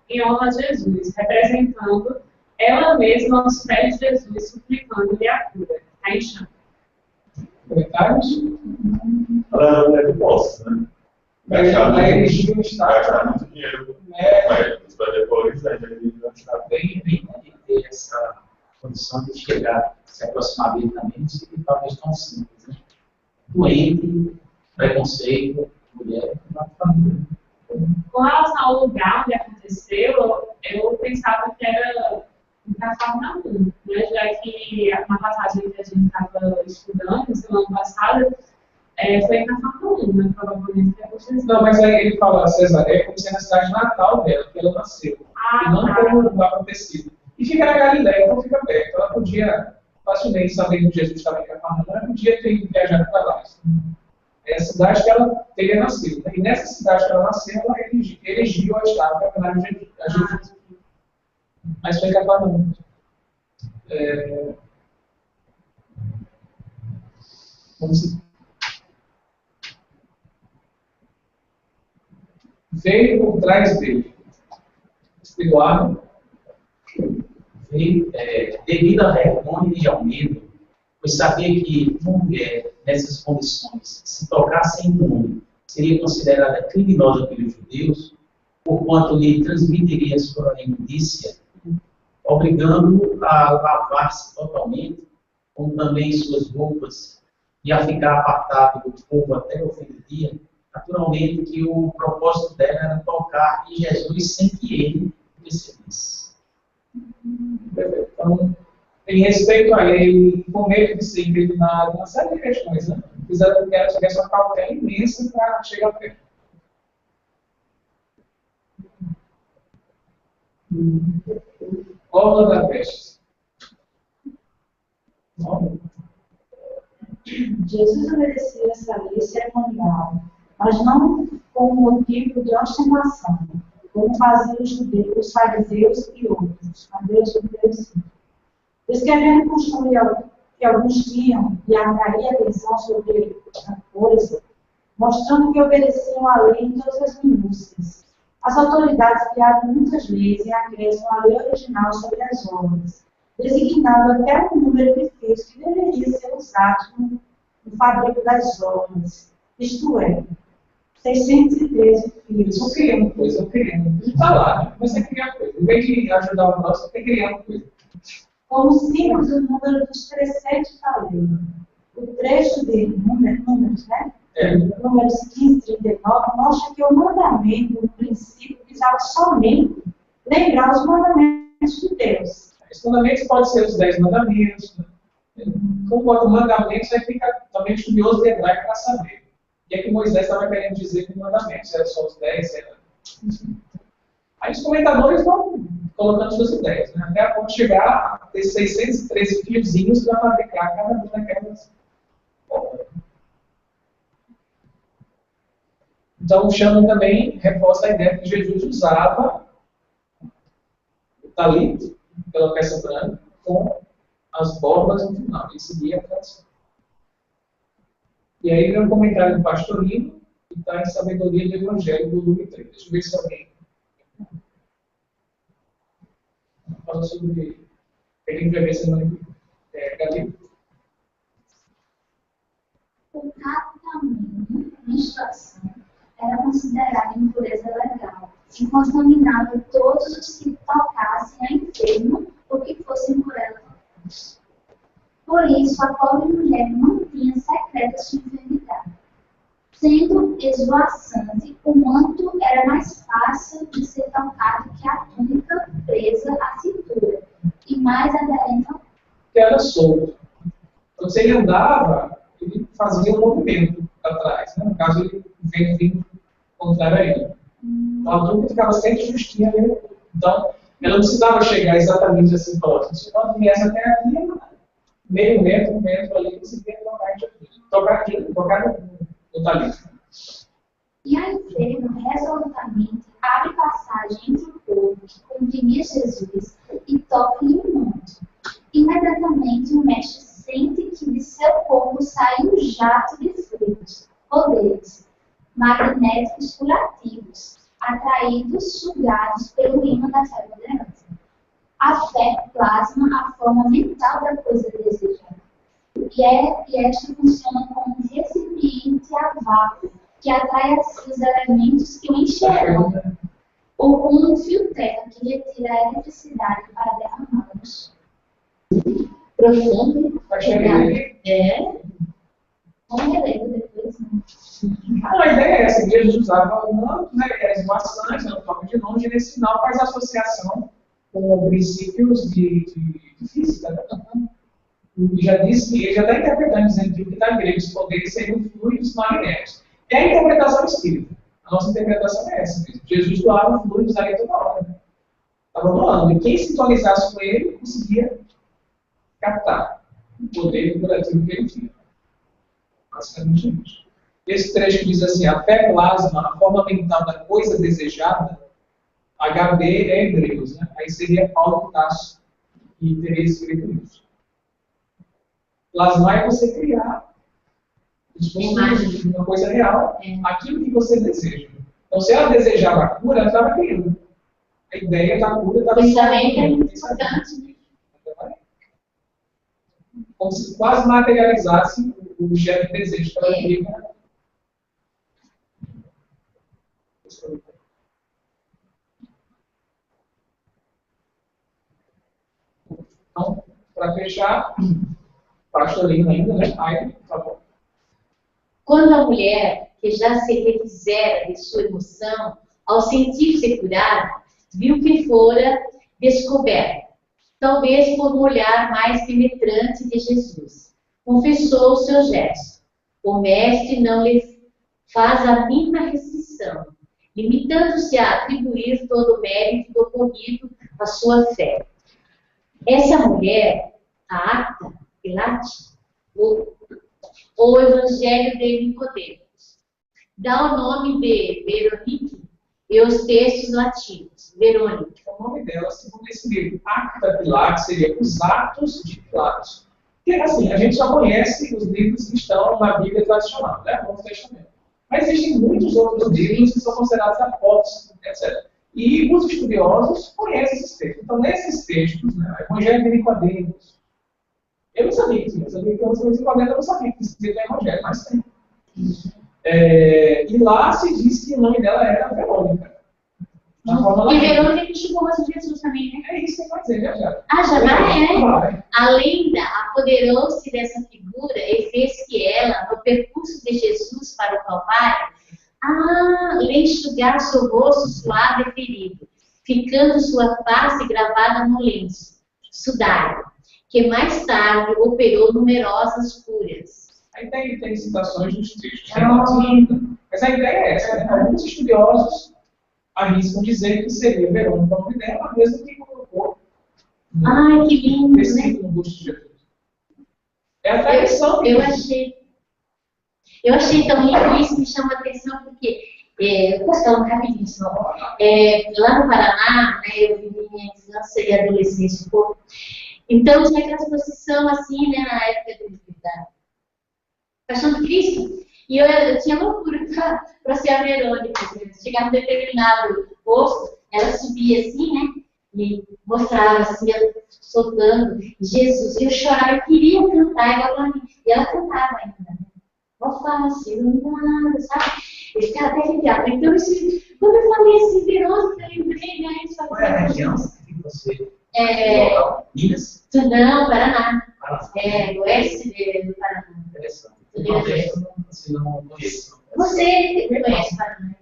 em honra a Jesus, representando ela mesma aos pés de Jesus, suplicando-lhe a cura. Está em chão. Comentários? Ela não é de posse, né? Ela erigiu uma estátua. Muito dinheiro. Mas depois ele vai estar Bem ter essa condição de chegar, se aproximar biblicamente, e talvez tão simples, né? Doente, preconceito, mulher, uma família. Com relação ao lugar onde aconteceu, eu pensava que era em Cafarnaum, né? Já que na passagem que a gente estava estudando, semana passada, foi em Cafarnaum, né? Provavelmente é aconteceu. Não, mas aí ele fala Cesareia como sendo a cidade natal dela, que ela nasceu. E não como um lugar acontecido. E fica na Galileia, então fica perto. Ela podia, facilmente, sabendo que Jesus estava em Cafarnaum, ela podia ter viajado para lá. É a cidade que ela teria nascido. Né? E nessa cidade que ela nasceu, ela erigiu a estátua para a Jesus. Mas foi Cafarnaum. Veio por trás dele. Eduardo. Veio devido à vergonha de Almeida, pois sabia que uma mulher, nessas condições, se tocasse em um homem, seria considerada criminosa pelos judeus, porquanto lhe transmitiria sua imundícia, obrigando-o a lavar-se totalmente, como também suas roupas, e a ficar apartado do povo até o fim do dia. Naturalmente que o propósito dela era tocar em Jesus sem que ele percebesse. Então, em respeito a ele, com medo de ser incriminado, uma série de questões, né? Fizeram com que ela tivesse uma cautela imensa para chegar perto. Orla da peste. Jesus obedecia essa lei cerimonial, mas não com motivo de ostentação, como faziam os judeus, os fariseus e outros. Descrevendo o costume que alguns tinham de atrair atenção sobre a coisa, mostrando que obedeciam à lei em todas as minúcias. As autoridades criaram muitas leis em acréscimo à lei original sobre as obras, designando até o número de fios que deveria ser usado no fabrico das obras, isto é, 613 fios. Eu queria uma coisa, eu queria. Está lá, né? Você queria coisa. Em vez de ajudar o próximo, você queria uma coisa. Como símbolo do número dos preceitos da lei. O trecho de números, né? Números 15 e 39, mostra que o mandamento, no princípio, visava somente lembrar os mandamentos de Deus. Os mandamentos podem ser os 10 mandamentos. Como bota mandamentos, aí fica também estudioso de hebraico para saber. O que é que Moisés estava querendo dizer com mandamentos? Era só os 10? Era... Aí os comentadores vão colocando suas ideias, né? Até a ponto de chegar a ter 613 fiozinhos para fabricar cada uma daquelas obras. Então, o Shannon também reforça a ideia que Jesus usava o talito, pela peça branca, com as bordas no final. Ele seguia a tradição. E aí vem um comentário do Pastorino, que está em Sabedoria do Evangelho, do volume 3. Deixa eu ver se alguém fala sobre... A gente vai ver semana que vem. O catamento, menstruação, era considerado impureza legal e contaminava todos os que tocassem a enfermo ou que fossem por ela. Por isso, a pobre mulher mantinha secreta sua enfermidade. Sendo esvoaçante, o manto era mais fácil de ser tocado que a túnica presa à cintura e mais aderente ao corpo. Que era solto. Então, se ele andava, ele fazia um movimento para trás. Né? No caso, ele veio vindo contrário a ele. Então, a túnica ficava sempre justinha. Né? Então, ela não precisava chegar exatamente assim próximo. Se ela viesse até aqui, meio metro, um metro ali, conseguia tocar no talito. E a enferma resolutamente abre passagem entre o povo que comprimia Jesus e toca-lhe o manto. Imediatamente o mestre sente que de seu corpo sai um jato de fluidos, poderes, magnéticos curativos, atraídos, sugados pelo imã da fé moderante. A fé plasma a forma mental da coisa desejada. E esta funciona como um recipiente a vácuo que atrai a si os elementos que o enxergam, ou como um fio terra que retira a eletricidade para derramá-la no chão. Profundo. Vamos reler depois. A ideia é essa, Jesus usava o manto, né, que era esvoaçante, não toca de longe, e nesse sinal faz associação com princípios de física. Né? E já disse, ele já está interpretando, dizendo que o que está em grego, os poderes seriam fluidos magnéticos. É a interpretação espírita. A nossa interpretação é essa mesmo. Jesus doava fluidos ali toda hora. Né? Estava doando. E quem sintonizasse com ele conseguia captar o poder curativo que ele tinha. Basicamente isso. Esse trecho diz assim: a fé plasma, a forma mental da coisa desejada, HB é hebreus, né? Aí seria Paulo Tasso, que teria escrito isso. Plasmar é você criar uma coisa real, aquilo que você deseja. Então, se ela desejava a cura, ela estava criando. A ideia da cura estava criando. Pensamento é importante. Como se quase materializasse o objeto de desejo para ele. Então, para fechar, pastorino ainda, né? Aí, tá bom. Quando a mulher, que já se refizera de sua emoção, ao sentir-se curada, viu que fora descoberta, talvez por um olhar mais penetrante de Jesus, confessou o seu gesto. O mestre não lhe faz a mínima restrição limitando-se a atribuir todo o mérito do ocorrido à sua fé. Essa mulher, a Acta Pilate, o Evangelho de Nicodemos, dá o nome de Veronique e os textos latinos. Verônica. O nome dela, segundo esse livro, Acta Pilatos, seria Os Atos de Pilatos. Porque, assim, a gente já conhece os livros que estão na Bíblia tradicional, né? No Novo Testamento. Mas existem muitos outros livros que são considerados apócrifos, etc. E os estudiosos conhecem esses textos. Então, nesses textos, né, o Evangelho de Nicodemos, eu não sabia que tinha. Eu sabia que o Evangelho de Nicodemos, eu não sabia que existia o Evangelho, mas tem. E lá se diz que o nome dela era Verônica. E Verônica que chegou a Jesus também, né? É isso que vai dizer, já. Ah, já vai? A lenda apoderou-se dessa figura e fez que ela, no percurso de Jesus para o Calvário, lhe enxugasse o rosto suado e ferido, ficando sua face gravada no lenço, sudário, que mais tarde operou numerosas curas. Aí tem citações dos textos. Mas a ideia é essa, né? Alguns estudiosos arriscam dizer que seria Verônica, o nome dela, mesmo que colocou que lindo, né? no busto de Jesus. É a tradição. Eu achei tão lindo, isso me chama a atenção, porque, eu posso falar rapidinho só, lá no Paraná, né, eu vivi minha infância e adolescência um pouco, então tinha aquela exposição assim, né, na época da Paixão de Cristo, e eu tinha loucura para ser a Verônica. Chegava um determinado posto, ela subia assim, né? E mostrava assim, soltando Jesus. E eu chorava, eu queria cantar igual a mim. E ela cantava ainda. Né? Vou falar assim, nada, sabe? Eu ficava até arrepiada. Então, quando eu falei assim, Verônica, eu lembrei, né? Qual é a região que você... Minas? Não, Paraná. Oeste do Paraná. Interessante. Você conhece Paraná?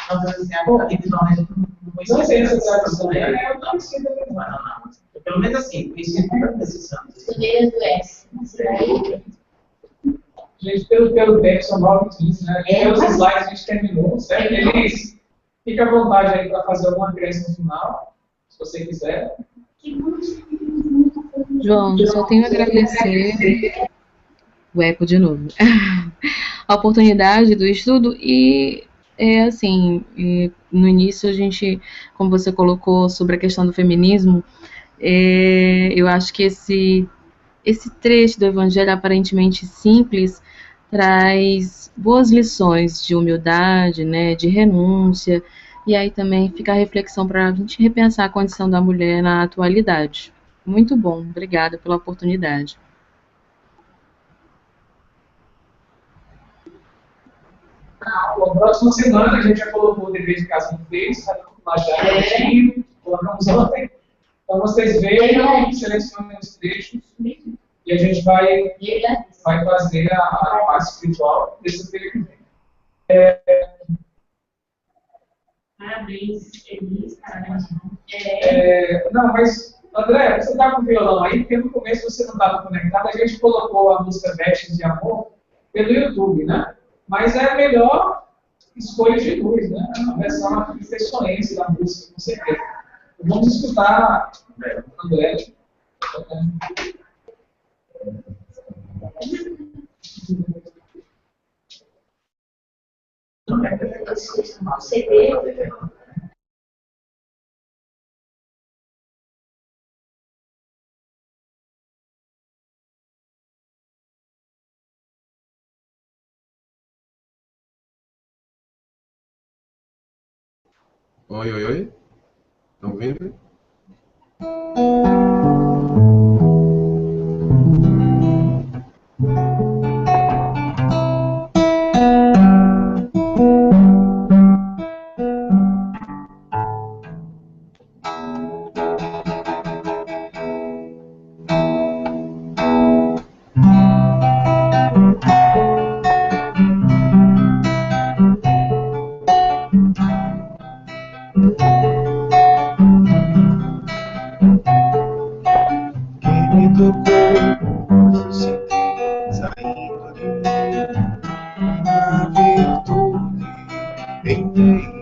Não sei se é pelo menos assim, conheci muita decisão. Estudeiras do Oeste. Gente, pelo tempo, são 9h15, né? Pelos slides a gente terminou, certo? Eles fiquem à vontade aí para fazer alguma crença no final, se você quiser. João, só tenho a agradecer o eco de novo. A oportunidade do estudo e assim, no início a gente, como você colocou sobre a questão do feminismo, eu acho que esse trecho do Evangelho aparentemente simples traz boas lições de humildade, né, de renúncia, e aí também fica a reflexão para a gente repensar a condição da mulher na atualidade. Muito bom, obrigada pela oportunidade. Na próxima semana a gente já colocou o dever de casa no texto, nós já colocamos ontem. Então vocês vejam, selecionem os trechos e a gente vai fazer a parte espiritual desse período que vem. Parabéns, feliz, parabéns. Não, mas, André, você está com o violão aí, porque no começo você não estava conectado, a gente colocou a música Vestes de Amor pelo YouTube, né? Mas é a melhor escolha de luz, né? A versão perfeccionense da música, com certeza. Vamos escutar André. Oi, oi, oi. Estão ouvindo? Querido povo, se tem saindo de mim, a virtude em mim.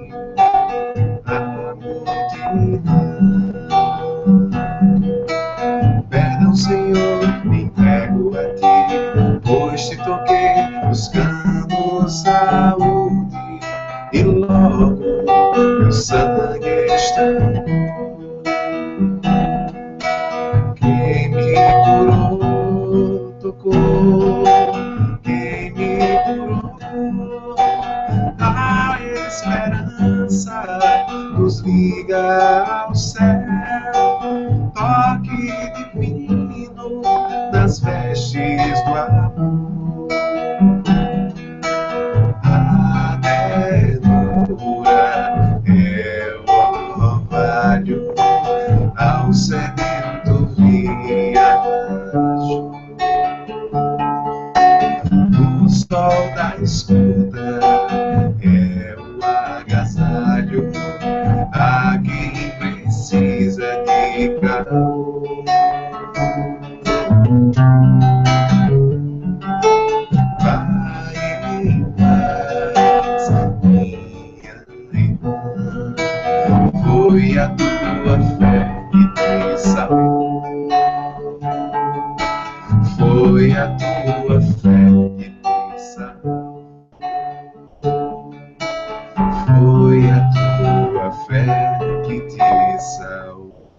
liga ao céu, toque divino nas vestes do amor. A ternura é o orvalho, ao sedento viajo. O sol da escuta é o agasalho a quem precisa de calor. Vai em paz, minha irmã, foi a tua fé que te salvou. Foi a tua fé que te salvou. Foi a tua fé que te salvou.